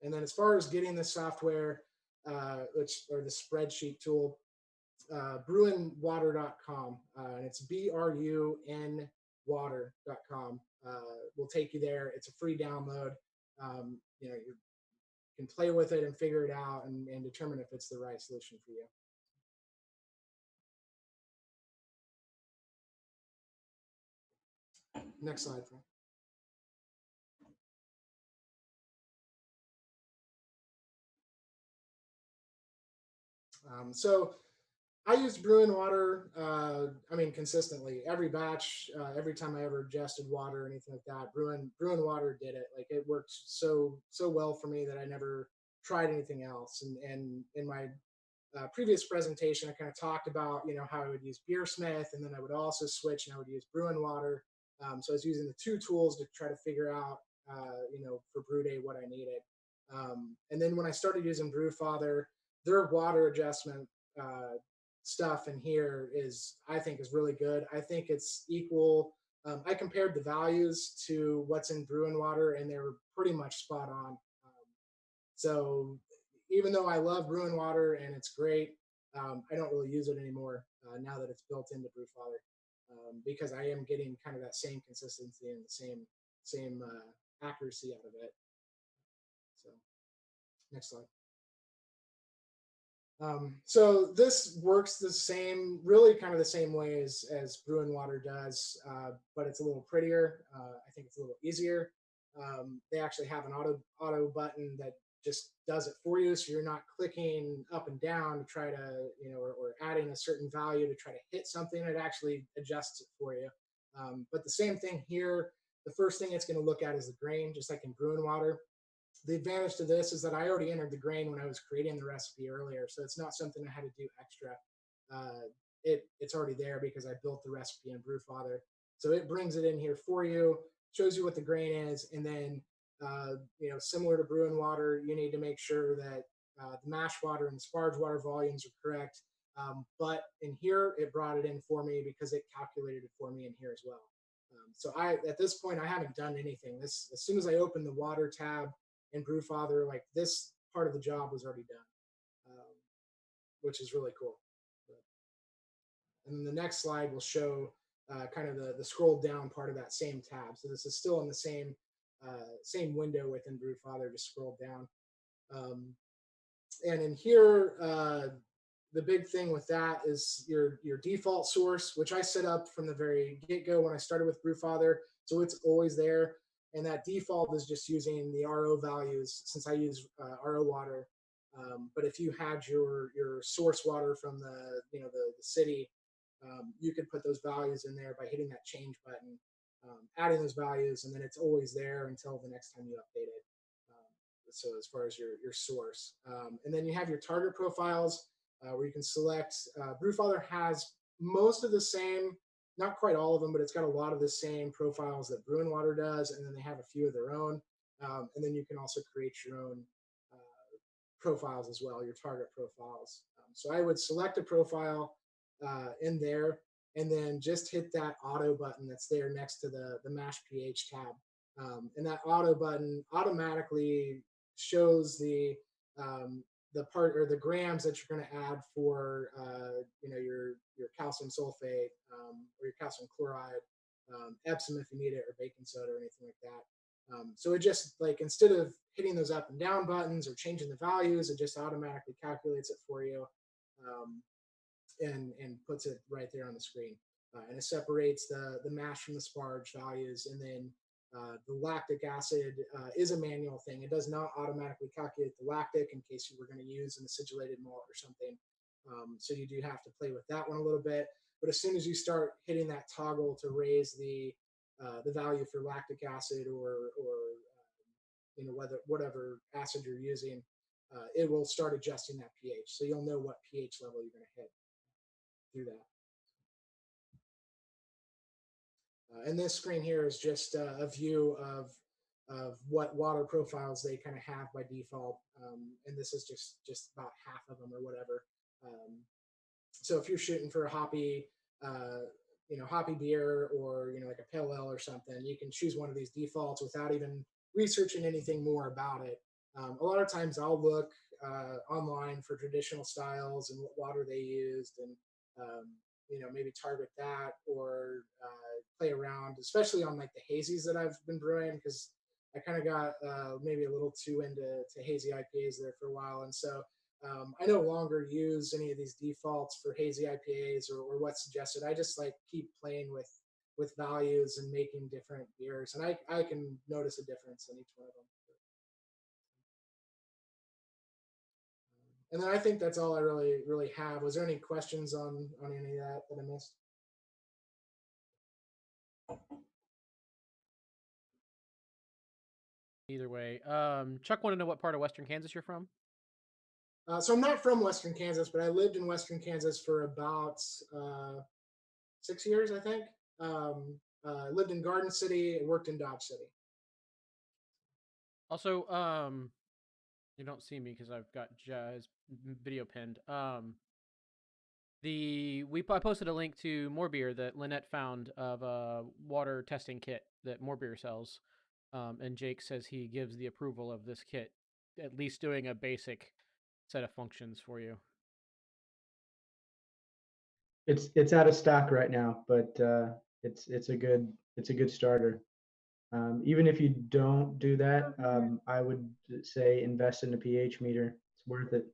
Speaker 9: And then as far as getting the software, or the spreadsheet tool, brewinwater.com, and it's BRUN water.com, will take you there. It's a free download. You can play with it and figure it out and determine if it's the right solution for you. Next slide, Frank. So I used Brew and Water, consistently. Every batch, every time I ever adjusted water or anything like that, Brew and Water did it. Like, it worked so well for me that I never tried anything else. And in my previous presentation, I kind of talked about, how I would use Beersmith, and then I would also switch and I would use Brew and Water. So I was using the two tools to try to figure out, for brew day what I needed. And then when I started using Brewfather, their water adjustment stuff in here I think is really good. I think it's equal. I compared the values to what's in Brew and Water, and they were pretty much spot on. So even though I love Brew and Water and it's great, I don't really use it anymore now that it's built into Brewfather, because I am getting kind of that same consistency and the same accuracy out of it. So next slide. So this works really kind of the same way as Brew and Water does, but it's a little prettier. I think it's a little easier. They actually have an auto button that just does it for you, so you're not clicking up and down to try to, or adding a certain value to try to hit something. It actually adjusts it for you. But the same thing here. The first thing it's going to look at is the grain, just like in Brew and Water. The advantage to this is that I already entered the grain when I was creating the recipe earlier, so it's not something I had to do extra. It's already there because I built the recipe in Brewfather. So it brings it in here for you, shows you what the grain is, and then similar to Brew and Water, you need to make sure that the mash water and the sparge water volumes are correct. But in here, it brought it in for me because it calculated it for me in here as well. So at this point, I haven't done anything. As soon as I opened the water tab in Brewfather, like, this part of the job was already done, which is really cool. And then the next slide will show kind of the scroll down part of that same tab. So this is still in the same window within Brewfather, just scroll down. And in here, the big thing with that is your default source, which I set up from the very get-go when I started with Brewfather, so it's always there. And that default is just using the RO values, since I use RO water. But if you had your source water from the city, you could put those values in there by hitting that change button, adding those values, and then it's always there until the next time you update it. So as far as your source, and then you have your target profiles, where you can select. Brewfather has most of the same, not quite all of them, but it's got a lot of the same profiles that Bruin Water does, and then they have a few of their own. And then you can also create your own profiles as well, your target profiles. So I would select a profile in there, and then just hit that auto button that's there next to the mash pH tab. And that auto button automatically shows the part or the grams that you're going to add for your calcium sulfate or your calcium chloride, Epsom if you need it, or baking soda or anything like that. So it just, like, instead of hitting those up and down buttons or changing the values, it just automatically calculates it for you, um, and puts it right there on the screen. And it separates the mash from the sparge values, and then the lactic acid is a manual thing. It does not automatically calculate the lactic in case you were going to use an acidulated malt or something. So you do have to play with that one a little bit. But as soon as you start hitting that toggle to raise the value for lactic acid or whatever acid you're using, it will start adjusting that pH. So you'll know what pH level you're going to hit through that. And this screen here is just a view of what water profiles they kind of have by default. And this is just about half of them or whatever. So if you're shooting for a hoppy beer, or like a pale ale or something, you can choose one of these defaults without even researching anything more about it. A lot of times I'll look online for traditional styles and what water they used, and maybe target that, or play around, especially on like the hazies that I've been brewing, because I kind of got maybe a little too into hazy IPAs there for a while, and so I no longer use any of these defaults for hazy IPAs or what's suggested. I just like keep playing with values and making different beers, and I can notice a difference in each one of them. And then I think that's all I really have. Was there any questions on any of that I missed?
Speaker 8: Either way, Chuck wanted to know what part of Western Kansas you're from.
Speaker 9: So I'm not from Western Kansas, but I lived in Western Kansas for about 6 years, I think. I lived in Garden City and worked in Dodge City.
Speaker 8: Also, you don't see me because I've got his video pinned. I posted a link to More Beer that Lynette found of a water testing kit that More Beer sells, and Jake says he gives the approval of this kit, at least doing a basic set of functions for you.
Speaker 6: It's out of stock right now, but it's a good starter. Even if you don't do that, I would say invest in a pH meter. It's worth it.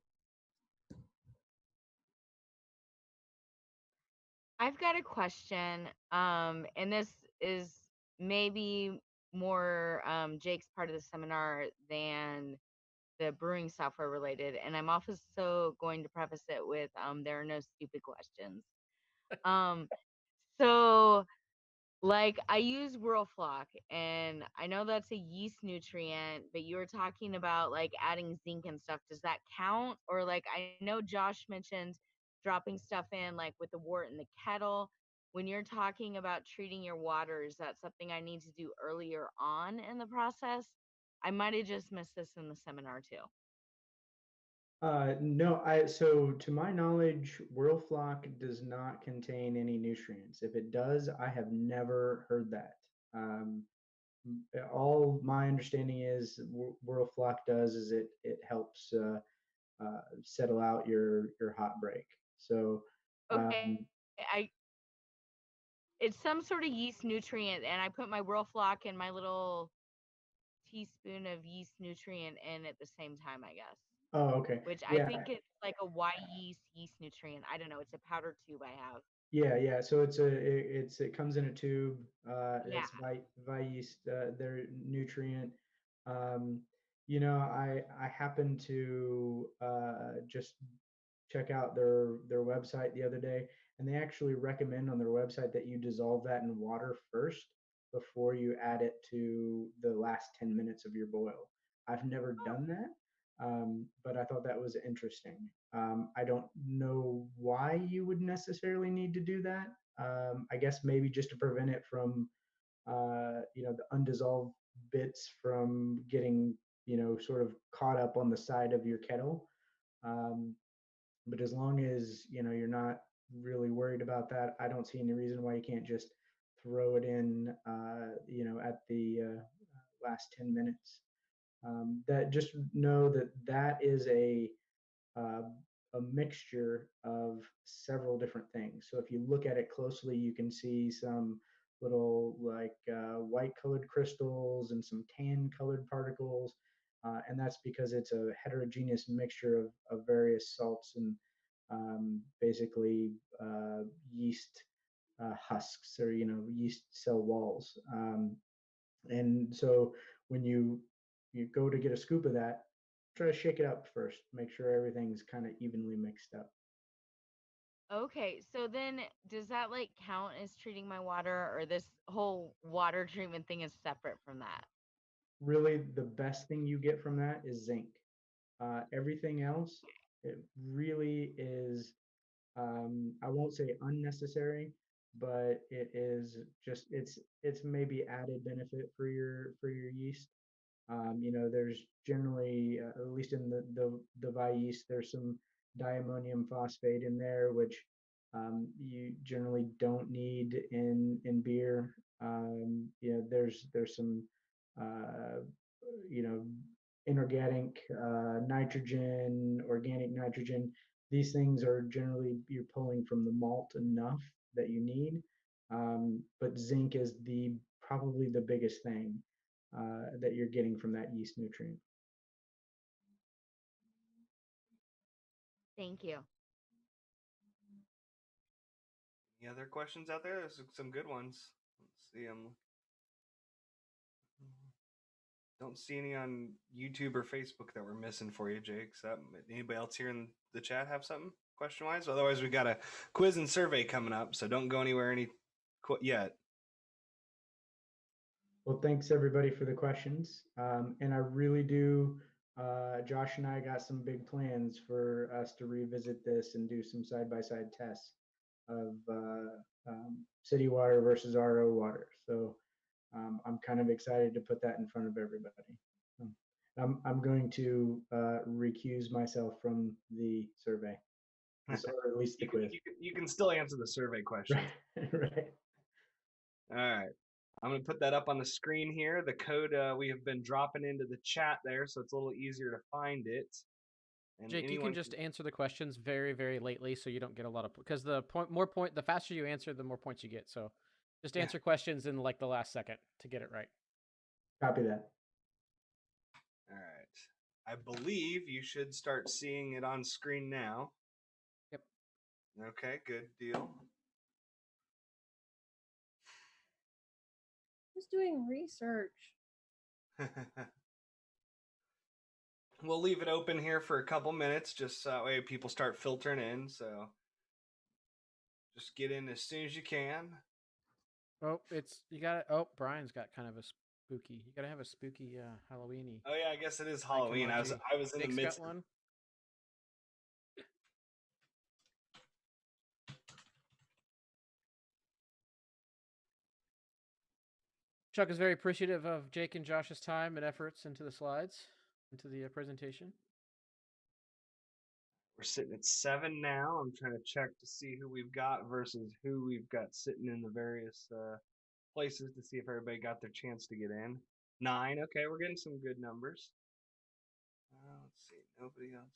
Speaker 10: I've got a question, and this is maybe more Jake's part of the seminar than the brewing software related, and I'm also going to preface it with there are no stupid questions. So like I use Whirlflock, and I know that's a yeast nutrient, but you were talking about like adding zinc and stuff. Does that count? Or like I know Josh mentioned dropping stuff in like with the wort in the kettle. When you're talking about treating your water, is that something I need to do earlier on in the process? I might have just missed this in the seminar too.
Speaker 6: No, so to my knowledge, Whirlflock does not contain any nutrients. If it does, I have never heard that. All my understanding is Whirlflock does is it helps settle out your hot break. So
Speaker 10: Okay. It's some sort of yeast nutrient, and I put my Whirlflock and my little teaspoon of yeast nutrient in at the same time, I guess.
Speaker 6: oh, okay.
Speaker 10: Which I
Speaker 6: Yeah,
Speaker 10: think it's like a Y yeast nutrient. I don't know. It's a powder tube I have.
Speaker 6: yeah. So it comes in a tube.
Speaker 10: Yeah.
Speaker 6: It's vi yeast, their nutrient. Um, I happened to just check out their website the other day, and they actually recommend on their website that you dissolve that in water first before you add it to the last 10 minutes of your boil. I've never done that, but I thought that was interesting. I don't know why you would necessarily need to do that. I guess maybe just to prevent it from, the undissolved bits from getting, sort of caught up on the side of your kettle. Um, but as long as, you're not really worried about that, I don't see any reason why you can't just throw it in, at the last 10 minutes. That just know that that is uh, a mixture of several different things. So if you look at it closely, you can see some little like white colored crystals and some tan colored particles. And that's because it's a heterogeneous mixture of various salts and basically yeast husks or, yeast cell walls. And so when you go to get a scoop of that, try to shake it up first. Make sure everything's kind of evenly mixed up.
Speaker 10: Okay, so then does that like count as treating my water, or this whole water treatment thing is separate from that?
Speaker 6: Really, the best thing you get from that is zinc. Everything else, it really is, I won't say unnecessary, but it is just it's maybe added benefit for your yeast. There's generally, at least in the Vi yeast, there's some diammonium phosphate in there, which you generally don't need in beer. There's some, uh, you know, inorganic nitrogen, organic nitrogen. These things are generally you're pulling from the malt enough that you need, but zinc is the probably the biggest thing that you're getting from that yeast nutrient.
Speaker 10: Thank you.
Speaker 4: Any other questions out there? There's some good ones. Let's see them. Don't see any on YouTube or Facebook that we're missing for you, Jake. So anybody else here in the chat have something question wise? Otherwise, we got a quiz and survey coming up, so don't go anywhere yet.
Speaker 6: Well, thanks everybody for the questions, and I really do. Josh and I got some big plans for us to revisit this and do some side by side tests of city water versus RO water. So I'm kind of excited to put that in front of everybody. I'm going to recuse myself from the survey, or at least the quiz.
Speaker 4: You can still answer the survey question.
Speaker 6: Right.
Speaker 4: All right. I'm going to put that up on the screen here. The code we have been dropping into the chat there, so it's a little easier to find it. And
Speaker 8: Jake, you can just answer the questions very, very lately, so you don't get a lot of because the faster you answer, the more points you get. So just answer questions in like the last second to get it right.
Speaker 6: Copy that.
Speaker 4: All right. I believe you should start seeing it on screen now.
Speaker 8: Yep.
Speaker 4: Okay, good deal.
Speaker 7: Who's doing research?
Speaker 4: We'll leave it open here for a couple minutes, just so that way people start filtering in. So just get in as soon as you can.
Speaker 8: Oh, you got it. Oh, Brian's got kind of a spooky. You gotta have a spooky Halloweeny.
Speaker 4: Oh yeah, I guess it is Halloween. I was in the midst.
Speaker 8: Got one. Chuck is very appreciative of Jake and Josh's time and efforts into the slides, into the presentation.
Speaker 4: We're sitting at 7 now. I'm trying to check to see who we've got versus who we've got sitting in the various places to see if everybody got their chance to get in. 9. Okay, we're getting some good numbers. Let's see. Nobody else.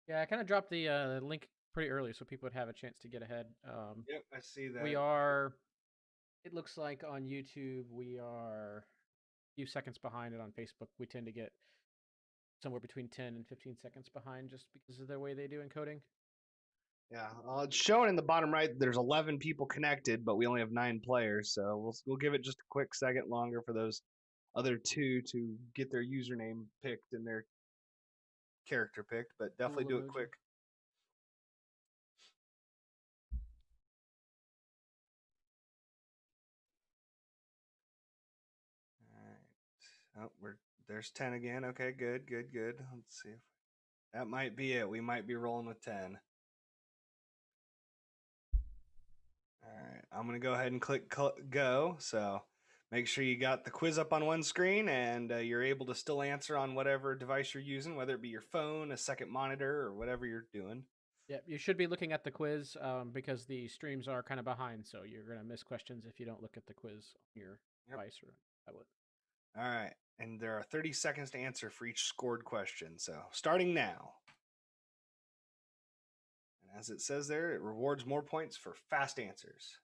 Speaker 8: Yeah, I kind of dropped the link pretty early so people would have a chance to get ahead.
Speaker 4: Yep, I see that.
Speaker 8: We are. It looks like on YouTube we are a few seconds behind, and on Facebook we tend to get somewhere between 10 and 15 seconds behind just because of the way they do encoding.
Speaker 4: Yeah, it's showing in the bottom right. There's 11 people connected, but we only have 9 players, so we'll give it just a quick second longer for those other 2 to get their username picked and their character picked. But definitely do it quick. All right. Oh, we're there's 10 again. Okay, good. Let's see if that might be it. We might be rolling with 10. All right, I'm going to go ahead and click go. So make sure you got the quiz up on one screen and you're able to still answer on whatever device you're using, whether it be your phone, a second monitor, or whatever you're doing.
Speaker 8: Yep, you should be looking at the quiz because the streams are kind of behind, so you're going to miss questions if you don't look at the quiz on your device or tablet.
Speaker 4: All right, and there are 30 seconds to answer for each scored question. So starting now. And as it says there, it rewards more points for fast answers.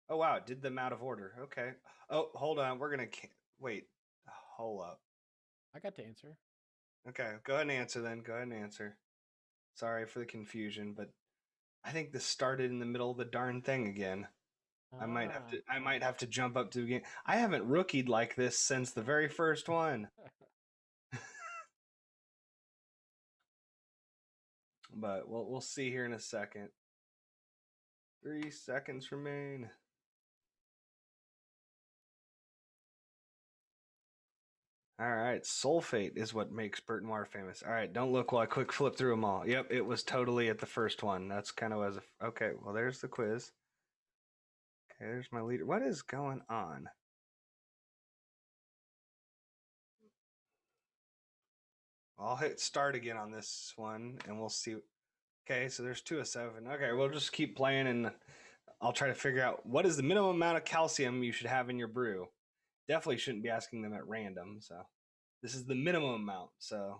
Speaker 4: Oh, wow, it did them out of order. Okay. Oh, hold on. We're going to wait. Hold up.
Speaker 8: I got to answer.
Speaker 4: Okay, go ahead and answer then. Go ahead and answer. Sorry for the confusion, but I think this started in the middle of the darn thing again. I might have to jump up to the beginning. I haven't rookied like this since the very first one. But we'll see here in a second. 3 seconds remain. All right, sulfate is what makes Burton Water famous. All right, don't look while I quick flip through them all. Yep, it was totally at the first one. That's kind of as a... Okay, well, there's the quiz. Okay, there's my leader. What is going on? I'll hit start again on this one, and we'll see. Okay, so there's 2 of 7. Okay, we'll just keep playing, and I'll try to figure out what is the minimum amount of calcium you should have in your brew. Definitely shouldn't be asking them at random, so this is the minimum amount. So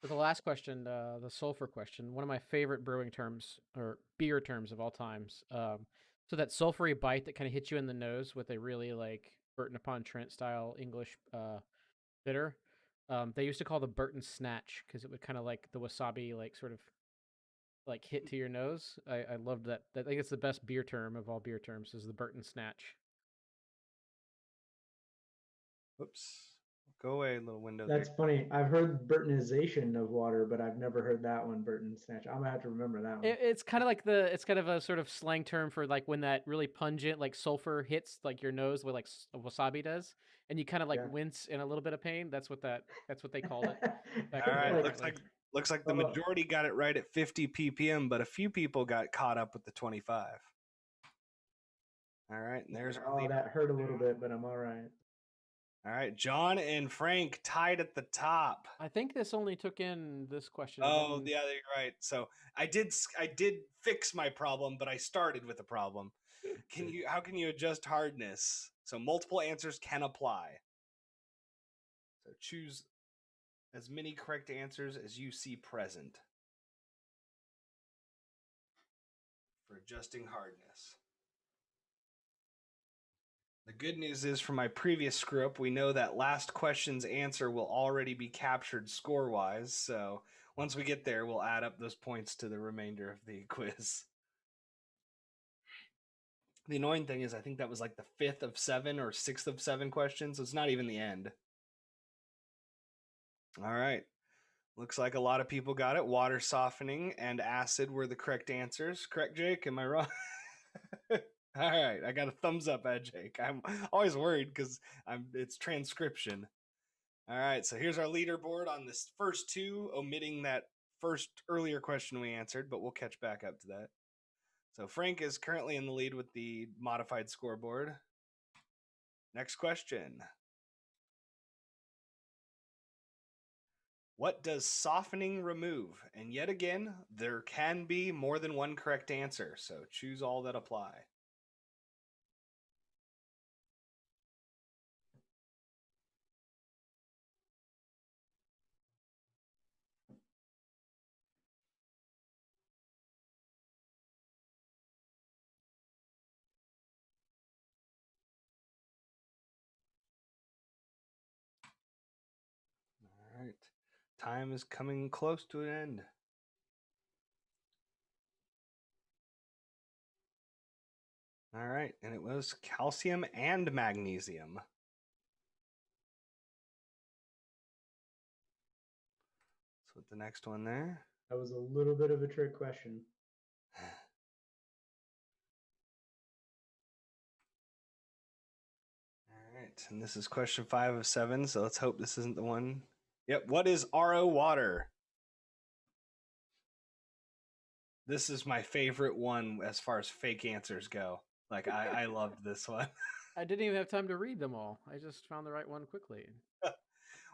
Speaker 8: for the last question, the sulfur question, one of my favorite brewing terms or beer terms of all times. So that sulfury bite that kind of hits you in the nose with a really like Burton upon Trent style English bitter. They used to call the Burton snatch because it would kind of like the wasabi like sort of like hit to your nose. I loved that. I think it's the best beer term of all beer terms is the Burton snatch.
Speaker 4: Oops. Go away, little window.
Speaker 6: That's funny. I've heard Burtonization of water, but I've never heard that one, Burton snatch. I'm gonna have to remember that one.
Speaker 8: It's kind of like it's kind of a sort of slang term for like when that really pungent like sulfur hits like your nose with like wasabi does, and you kind of like wince in a little bit of pain. That's what they called it.
Speaker 4: All right, looks like the majority got it right at 50 ppm, but a few people got caught up with the 25. All right, and there's our leader.
Speaker 6: That hurt a little bit, but I'm all right.
Speaker 4: All right, John and Frank tied at the top.
Speaker 8: I think this only took in this question.
Speaker 4: Oh, yeah, you're right. So I did fix my problem, but I started with a problem. How can you adjust hardness? So multiple answers can apply. So choose as many correct answers as you see present for adjusting hardness. The good news is from my previous screw up, we know that last question's answer will already be captured score-wise, so once we get there, we'll add up those points to the remainder of the quiz. The annoying thing is I think that was like the 5th of 7 or 6th of 7 questions, so it's not even the end. All right. Looks like a lot of people got it. Water softening and acid were the correct answers. Correct, Jake? Am I wrong? All right, I got a thumbs up at Jake. I'm always worried because it's transcription. All right, so here's our leaderboard on this first 2, omitting that first earlier question we answered, but we'll catch back up to that. So Frank is currently in the lead with the modified scoreboard. Next question. What does softening remove? And yet again, there can be more than one correct answer, so choose all that apply. All right. Time is coming close to an end. All right, and it was calcium and magnesium. So with the next one there.
Speaker 6: That was a little bit of a trick question.
Speaker 4: and this is question 5 of 7, so let's hope this isn't the one. Yep, what is RO water? This is my favorite one as far as fake answers go. Like, I loved this one.
Speaker 8: I didn't even have time to read them all. I just found the right one quickly.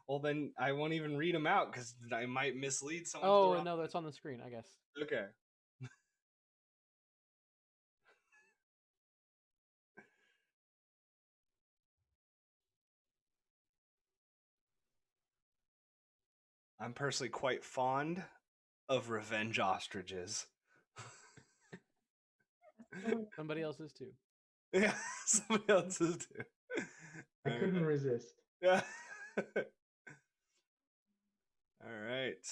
Speaker 4: Well, then I won't even read them out because I might mislead someone. to the
Speaker 8: Oh,
Speaker 4: wrong-
Speaker 8: no, that's on the screen, I guess.
Speaker 4: Okay. I'm personally quite fond of revenge ostriches.
Speaker 8: Somebody else's too.
Speaker 4: Yeah, somebody else's too.
Speaker 6: I couldn't resist.
Speaker 4: Yeah. All right.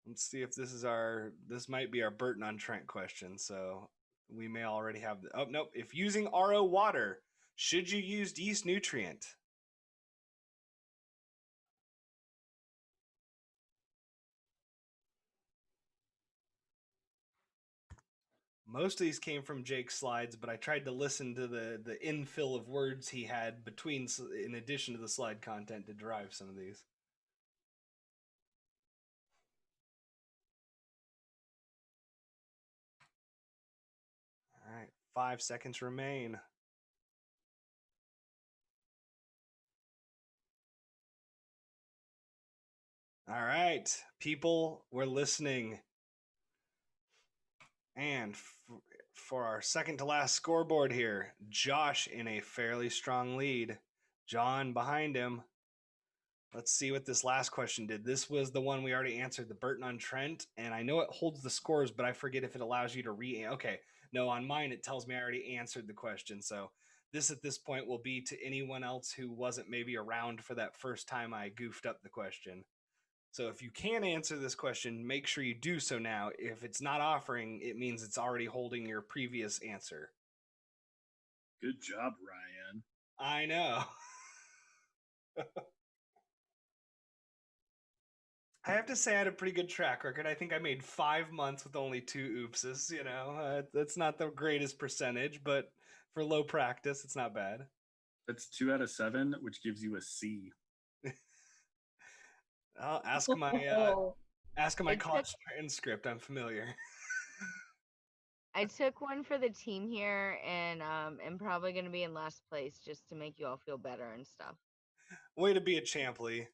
Speaker 4: Let's see if this might be our Burton on Trent question. So we may already have oh nope. If using RO water, should you use yeast nutrient? Most of these came from Jake's slides, but I tried to listen to the infill of words he had between, in addition to the slide content, to derive some of these. All right, 5 seconds remain. All right, people, we're listening. And for our second to last scoreboard here, Josh in a fairly strong lead. John behind him. Let's see what this last question did. This was the one we already answered, the Burton on Trent. And I know it holds the scores, but I forget if it allows you to okay. No, on mine, it tells me I already answered the question. So this at this point will be to anyone else who wasn't maybe around for that first time I goofed up the question. So if you can answer this question, make sure you do so now. If it's not offering, it means it's already holding your previous answer.
Speaker 11: Good job, Ryan.
Speaker 4: I know. I have to say I had a pretty good track record. I think I made 5 months with only 2 oopses, you know. That's not the greatest percentage, but for low practice, it's not bad.
Speaker 11: That's 2 out of 7, which gives you a C.
Speaker 4: I'll ask my college transcript. I'm familiar.
Speaker 10: I took one for the team here, and I'm probably going to be in last place just to make you all feel better and stuff.
Speaker 4: Way to be a champ, Lee.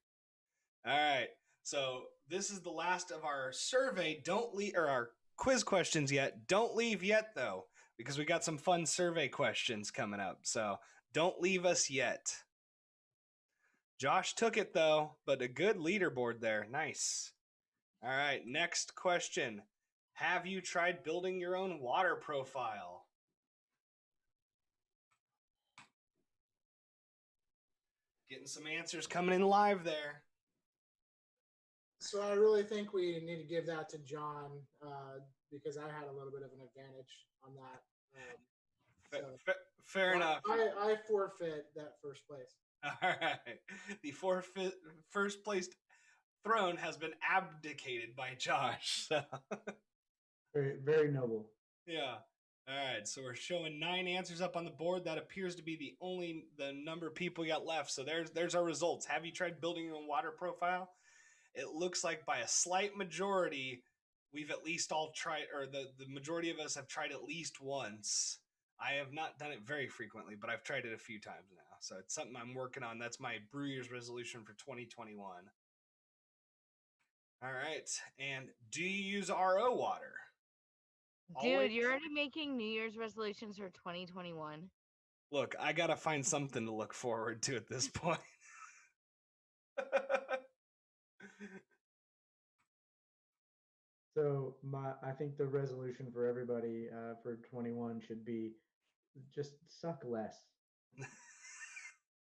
Speaker 4: All right. So this is the last of our survey. Don't leave, or our quiz questions yet. Don't leave yet, though, because we got some fun survey questions coming up. So don't leave us yet. Josh took it, though, but a good leaderboard there. Nice. All right, next question. Have you tried building your own water profile? Getting some answers coming in live there.
Speaker 9: So I really think we need to give that to John because I had a little bit of an advantage on that.
Speaker 4: Fair enough.
Speaker 9: I forfeit that first place.
Speaker 4: All right. The first placed throne has been abdicated by Josh. So.
Speaker 6: Very, very noble.
Speaker 4: Yeah. All right. So we're showing 9 answers up on the board. That appears to be the number of people we got left. So there's our results. Have you tried building your own water profile? It looks like by a slight majority, we've at least all tried, or the majority of us have tried at least once. I have not done it very frequently, but I've tried it a few times now. So it's something I'm working on. That's my Brew Year's resolution for 2021. All right. And do you use RO water?
Speaker 10: Dude,
Speaker 4: Always?
Speaker 10: you're already making New Year's resolutions for 2021.
Speaker 4: Look, I got to find something to look forward to at this point.
Speaker 6: So I think the resolution for everybody for 21 should be just suck less.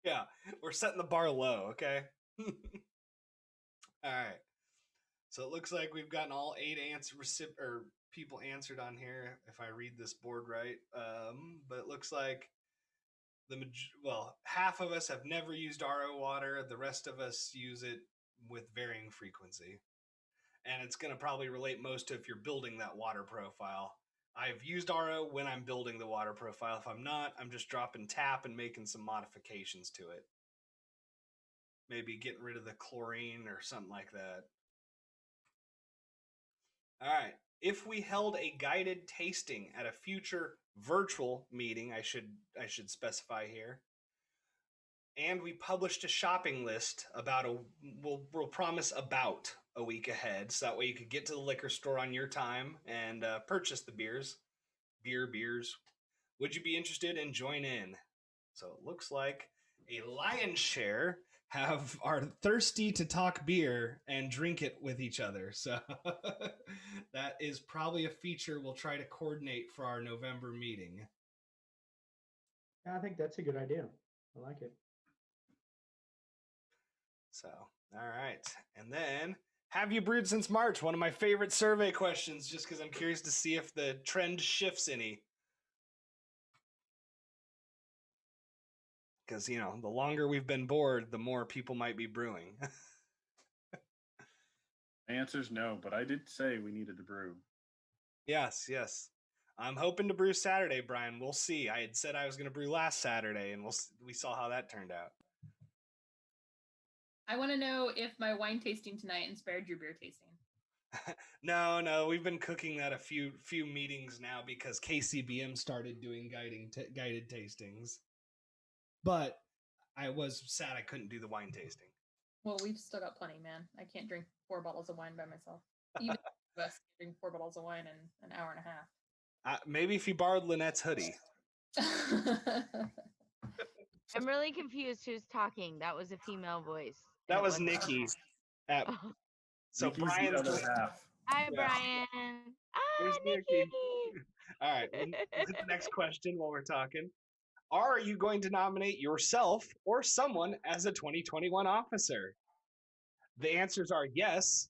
Speaker 4: Yeah, we're setting the bar low, okay? All right. So it looks like we've gotten all 8 people answered on here, if I read this board right. But it looks like half of us have never used RO water. The rest of us use it with varying frequency. And it's going to probably relate most to if you're building that water profile. I've used RO when I'm building the water profile. If I'm not, I'm just dropping tap and making some modifications to it. Maybe getting rid of the chlorine or something like that. All right. If we held a guided tasting at a future virtual meeting, I should specify here, and we published a shopping list we'll promise about a week ahead, so that way you could get to the liquor store on your time and purchase the beers. Would you be interested in join in? So it looks like a lion's share are thirsty to talk beer and drink it with each other. So that is probably a feature we'll try to coordinate for our November meeting.
Speaker 6: Yeah, I think that's a good idea. I like it.
Speaker 4: So, all right. And then, have you brewed since March? One of my favorite survey questions, just because I'm curious to see if the trend shifts any. Because, the longer we've been bored, the more people might be brewing.
Speaker 11: The answer's no, but I did say we needed to brew.
Speaker 4: Yes. I'm hoping to brew Saturday, Brian. We'll see. I had said I was going to brew last Saturday, and we saw how that turned out.
Speaker 12: I want to know if my wine tasting tonight inspired your beer tasting.
Speaker 4: No, we've been cooking that a few meetings now because KCBM started doing guided tastings. But I was sad I couldn't do the wine tasting.
Speaker 12: Well, we've still got plenty, man. I can't drink 4 bottles of wine by myself. Even of us drink 4 bottles of wine in an hour and a half.
Speaker 4: Maybe if you borrowed Lynette's hoodie.
Speaker 10: I'm really confused who's talking. That was a female voice.
Speaker 4: That was Nikki. So
Speaker 11: Nikki's
Speaker 4: Brian's
Speaker 11: the other half.
Speaker 10: Hi, Brian.
Speaker 4: There's
Speaker 10: Nikki.
Speaker 4: Nikki. All right, we'll get the next question while we're talking. Are you going to nominate yourself or someone as a 2021 officer? The answers are yes,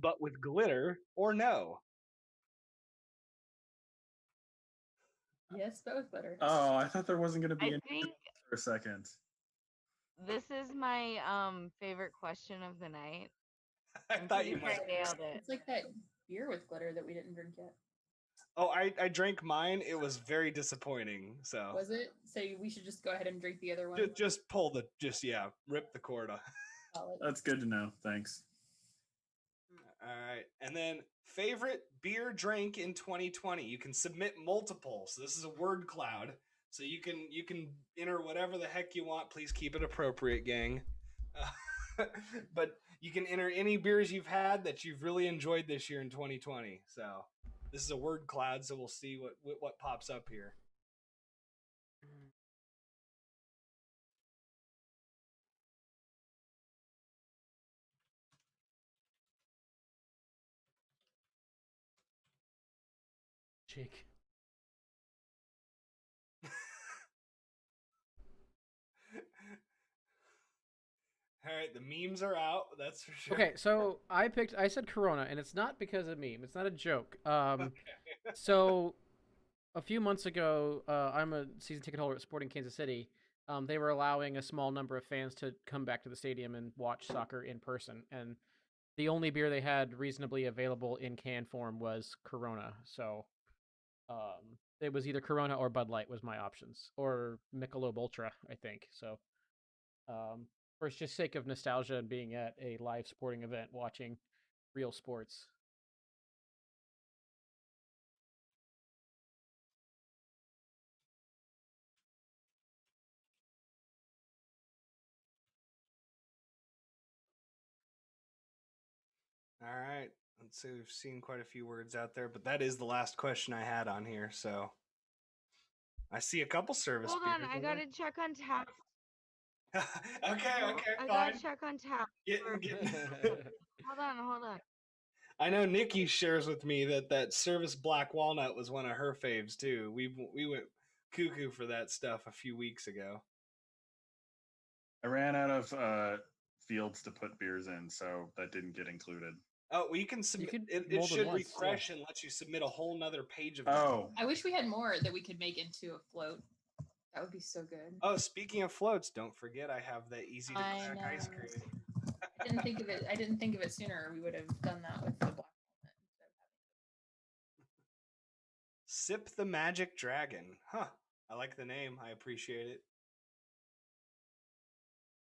Speaker 4: but with glitter, or no.
Speaker 12: Yes, but with glitter.
Speaker 11: Oh, I thought there wasn't going to be
Speaker 10: I
Speaker 11: any
Speaker 10: think
Speaker 11: for a second.
Speaker 10: this is my favorite question of the night.
Speaker 4: I thought you
Speaker 10: I
Speaker 4: might.
Speaker 10: nailed it.
Speaker 12: It's like that beer with glitter that we didn't drink yet.
Speaker 4: Oh, I drank mine. It was very disappointing. So
Speaker 12: Was it? So we should just go ahead and drink the other one.
Speaker 4: just rip the cord off.
Speaker 12: Solid.
Speaker 11: That's good to know. Thanks.
Speaker 4: All right, and then favorite beer drink in 2020. You can submit multiple. So this is a word cloud. So you can enter whatever the heck you want. Please keep it appropriate, gang. But you can enter any beers you've had that you've really enjoyed this year in 2020. So this is a word cloud. So we'll see what pops up here.
Speaker 8: Jake.
Speaker 4: All right, the memes are out. That's for sure.
Speaker 8: Okay, so I said Corona, and it's not because of meme. It's not a joke.
Speaker 4: Okay.
Speaker 8: So a few months ago, I'm a season ticket holder at Sporting Kansas City. They were allowing a small number of fans to come back to the stadium and watch soccer in person, and the only beer they had reasonably available in can form was Corona. So it was either Corona or Bud Light was my options, or Michelob Ultra, I think. So for just sake of nostalgia and being at a live sporting event watching real sports.
Speaker 4: All right. Let's see. We've seen quite a few words out there, but that is the last question I had on here. So I see a couple service.
Speaker 10: Hold on,
Speaker 4: beers
Speaker 10: I
Speaker 4: in
Speaker 10: gotta check on tap.
Speaker 4: okay,
Speaker 10: I
Speaker 4: fine.
Speaker 10: gotta check on tap.
Speaker 4: Getting.
Speaker 10: Hold on.
Speaker 4: I know Nikki shares with me that service black walnut was one of her faves too. We went cuckoo for that stuff a few weeks ago.
Speaker 11: I ran out of fields to put beers in, so that didn't get included.
Speaker 4: Oh, well, you can submit.
Speaker 8: can
Speaker 4: It
Speaker 8: mold it
Speaker 4: should
Speaker 8: once,
Speaker 4: refresh and let you submit a whole nother page of.
Speaker 11: Oh,
Speaker 12: I wish we had more that we could make into a float. That would be so good.
Speaker 4: Oh, speaking of floats, don't forget I have the easy to
Speaker 12: I
Speaker 4: crack ice
Speaker 12: know.
Speaker 4: cream.
Speaker 12: I didn't think of it. I didn't think of it sooner. We would have done that with the black walnut instead of having
Speaker 4: Sip the Magic Dragon. Huh. I like the name. I appreciate it.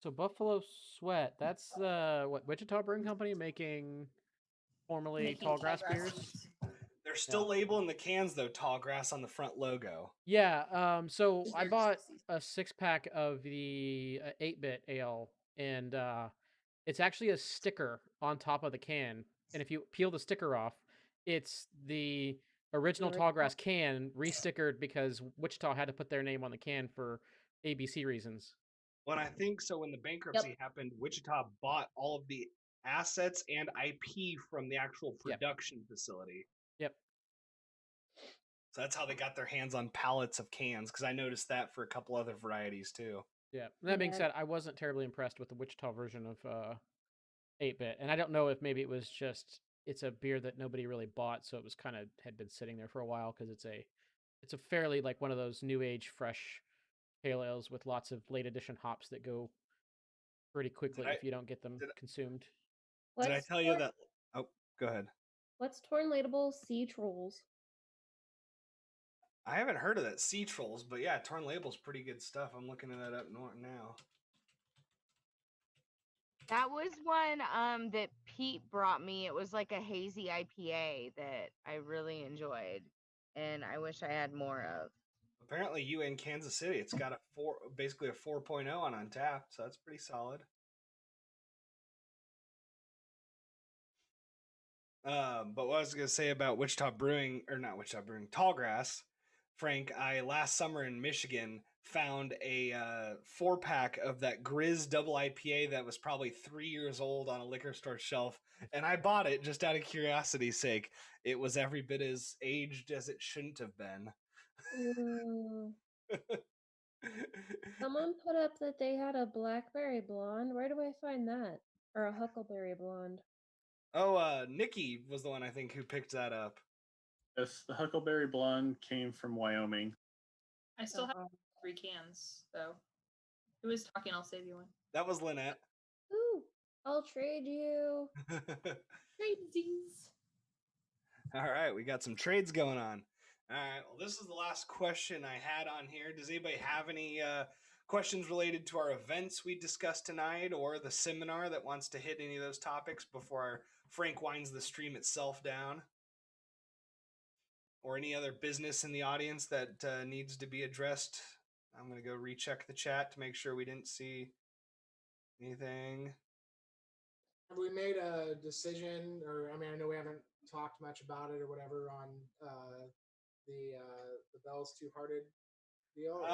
Speaker 8: So Buffalo Sweat, that's what Wichita Brewing Company making formerly
Speaker 12: Making
Speaker 8: tall grass beers.
Speaker 4: They're still labeling the cans though, tall grass on the front logo.
Speaker 8: Yeah. So I
Speaker 12: They're
Speaker 8: bought
Speaker 12: sexy.
Speaker 8: a 6-pack of the 8-bit ale, and it's actually a sticker on top of the can. And if you peel the sticker off, it's the original tall grass can restickered because Wichita had to put their name on the can for ABC reasons.
Speaker 4: When I think so, when the bankruptcy happened, Wichita bought all of the assets and IP from the actual production facility.
Speaker 8: Yep.
Speaker 4: So that's how they got their hands on pallets of cans, because I noticed that for a couple other varieties too.
Speaker 8: Yeah. That being said, I wasn't terribly impressed with the Wichita version of 8-bit, and I don't know if maybe it was just it's a beer that nobody really bought, so it was kind of had been sitting there for a while because it's a fairly like one of those new age fresh pale ales with lots of late edition hops that go pretty quickly if you don't get them consumed.
Speaker 4: Did I tell you that? Oh, go ahead.
Speaker 7: What's Torn Label Sea Trolls?
Speaker 4: I haven't heard of that. Sea Trolls, but yeah, Torn Label's pretty good stuff. I'm looking that up now.
Speaker 10: That was one that Pete brought me. It was like a hazy IPA that I really enjoyed, and I wish I had more of.
Speaker 4: Apparently, you in Kansas City, it's got basically a 4.0 on Untappd, so that's pretty solid. But what I was gonna say about Wichita Brewing, or not Wichita Brewing, Tallgrass, Frank, I last summer in Michigan found a 4-pack of that Grizz double IPA that was probably 3 years old on a liquor store shelf, and I bought it just out of curiosity's sake. It was every bit as aged as it shouldn't have been.
Speaker 7: Ooh. Someone put up that they had a blackberry blonde. Where do I find that? Or a huckleberry blonde?
Speaker 4: Oh, Nikki was the one I think who picked that up.
Speaker 11: Yes, the Huckleberry Blonde came from Wyoming.
Speaker 12: I still have 3 cans, though. Who is talking? I'll save you one.
Speaker 4: That was Lynette.
Speaker 7: Ooh, I'll trade you.
Speaker 12: Tradesies.
Speaker 4: All right, we got some trades going on. All right, well, this is the last question I had on here. Does anybody have any questions related to our events we discussed tonight or the seminar that wants to hit any of those topics before Frank winds the stream itself down? Or any other business in the audience that needs to be addressed? I'm going to go recheck the chat to make sure we didn't see anything.
Speaker 9: Have we made a decision, or I mean, I know we haven't talked much about it or whatever on the Bell's Two Hearted deal?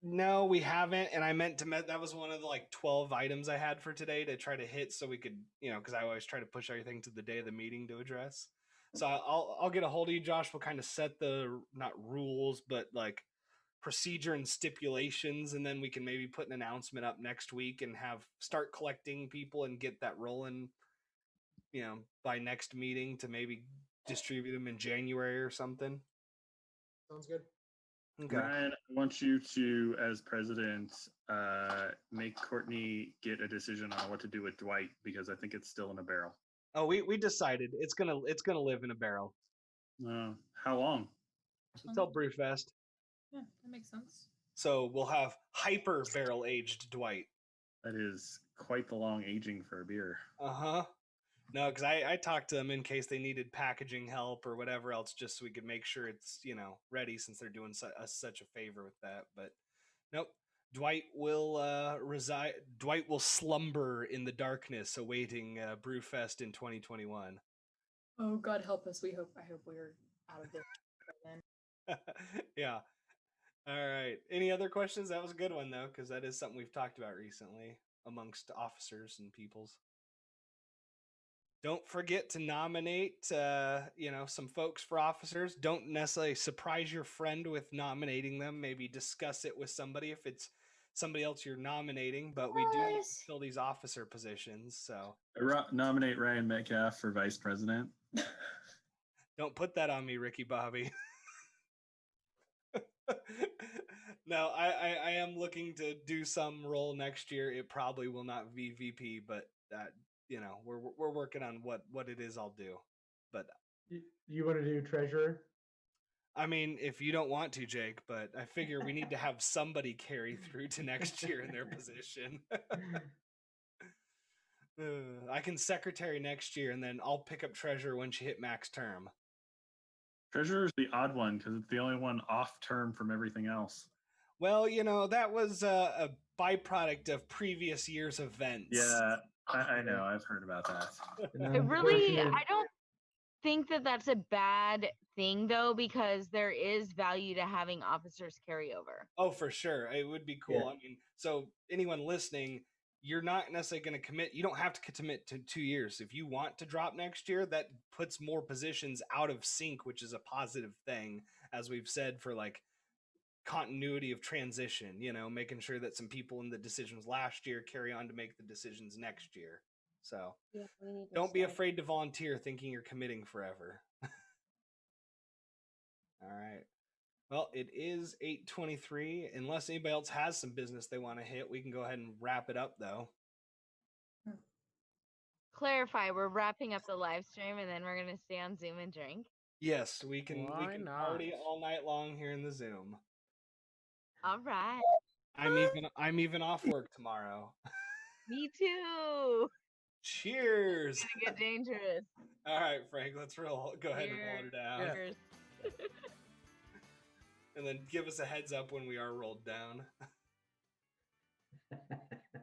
Speaker 4: No, we haven't. And I meant to that was one of the like 12 items I had for today to try to hit so we could, because I always try to push everything to the day of the meeting to address. So I'll get a hold of you, Josh. We'll kind of set the not rules, but like procedure and stipulations, and then we can maybe put an announcement up next week and start collecting people and get that rolling, by next meeting to maybe distribute them in January or something.
Speaker 9: Sounds good.
Speaker 4: Okay.
Speaker 11: Ryan, I want you to, as president, make Courtney get a decision on what to do with Dwight because I think it's still in a barrel.
Speaker 4: Oh, we decided it's gonna live in a barrel.
Speaker 11: How long?
Speaker 4: Until Brewfest.
Speaker 12: Yeah, that makes sense.
Speaker 4: So we'll have hyper barrel aged Dwight.
Speaker 11: That is quite the long aging for a beer.
Speaker 4: Uh-huh. No, because I talked to them in case they needed packaging help or whatever else, just so we could make sure it's, ready since they're doing us such a favor with that. But nope. Dwight will reside. Dwight will slumber in the darkness, awaiting Brewfest in 2021.
Speaker 12: Oh, God help us! I hope we're out of this by then.
Speaker 4: Yeah. All right. Any other questions? That was a good one though, because that is something we've talked about recently amongst officers and peoples. Don't forget to nominate, some folks for officers. Don't necessarily surprise your friend with nominating them. Maybe discuss it with somebody if it's somebody else you're nominating. But we do need to fill these officer positions. So
Speaker 11: nominate Ryan Metcalf for vice president.
Speaker 4: Don't put that on me, Ricky Bobby. No, I am looking to do some role next year. It probably will not be VP, but we're working on what it is I'll do. But
Speaker 6: you want to do treasurer?
Speaker 4: I mean, if you don't want to, Jake, but I figure we need to have somebody carry through to next year in their position. I can secretary next year, and then I'll pick up treasurer when she hit max term.
Speaker 11: Treasurer's the odd one because it's the only one off term from everything else.
Speaker 4: Well, that was a byproduct of previous year's events.
Speaker 11: Yeah, I know. I've heard about that.
Speaker 10: I don't think that that's a bad thing though, because there is value to having officers carry over.
Speaker 4: Oh, for sure. It would be cool.
Speaker 6: Yeah.
Speaker 4: I mean, so anyone listening, you're not necessarily going to commit. You don't have to commit to 2 years. If you want to drop next year, that puts more positions out of sync, which is a positive thing, as we've said, for like continuity of transition, making sure that some people in the decisions last year carry on to make the decisions next year. So
Speaker 7: Yeah, we need to
Speaker 4: don't be
Speaker 7: start.
Speaker 4: afraid to volunteer thinking you're committing forever. All right. Well, it is 8:23. Unless anybody else has some business they want to hit, we can go ahead and wrap it up, though.
Speaker 10: Clarify, we're wrapping up the live stream and then we're gonna stay on Zoom and drink.
Speaker 4: Yes, we can.
Speaker 8: Why
Speaker 4: we can
Speaker 8: not?
Speaker 4: party all night long here in the Zoom.
Speaker 10: All right.
Speaker 4: I'm even off work tomorrow.
Speaker 10: Me too.
Speaker 4: Cheers.
Speaker 10: It's gonna get dangerous.
Speaker 4: All right, Frank, let's roll. Go ahead and roll her down.
Speaker 10: Cheers.
Speaker 4: And then give us a heads up when we are rolled down.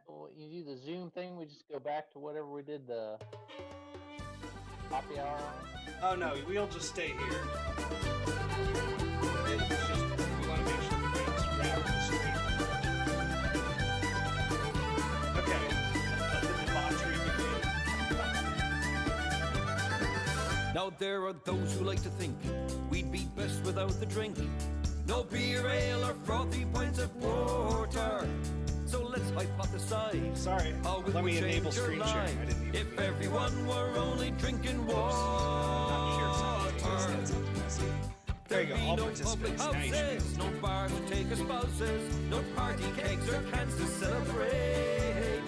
Speaker 13: Well, you do the Zoom thing, we just go back to whatever we did the happy hour on.
Speaker 4: Oh no, we'll just stay here. It's just, we want to make sure Frank's wrapped the stream. Okay, let the debauchery begin.
Speaker 14: Now there are those who like to think we'd be best without the drink. No beer, ale, or frothy pints of porter. So let's hypothesize.
Speaker 4: Sorry,
Speaker 14: how it
Speaker 4: let me
Speaker 14: would
Speaker 4: enable
Speaker 14: change your
Speaker 4: screen sharing. I
Speaker 14: life
Speaker 4: didn't even
Speaker 14: if everyone were only drinking water.
Speaker 4: There you go, all
Speaker 14: no
Speaker 4: participants.
Speaker 14: public
Speaker 4: Nice.
Speaker 14: houses, no bars to take us spouses, no party cakes or cans to celebrate,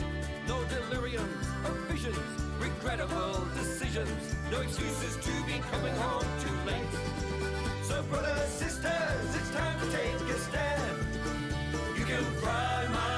Speaker 14: no deliriums or visions, regrettable decisions, no excuses to be coming home too late. So brothers, sisters, it's time to take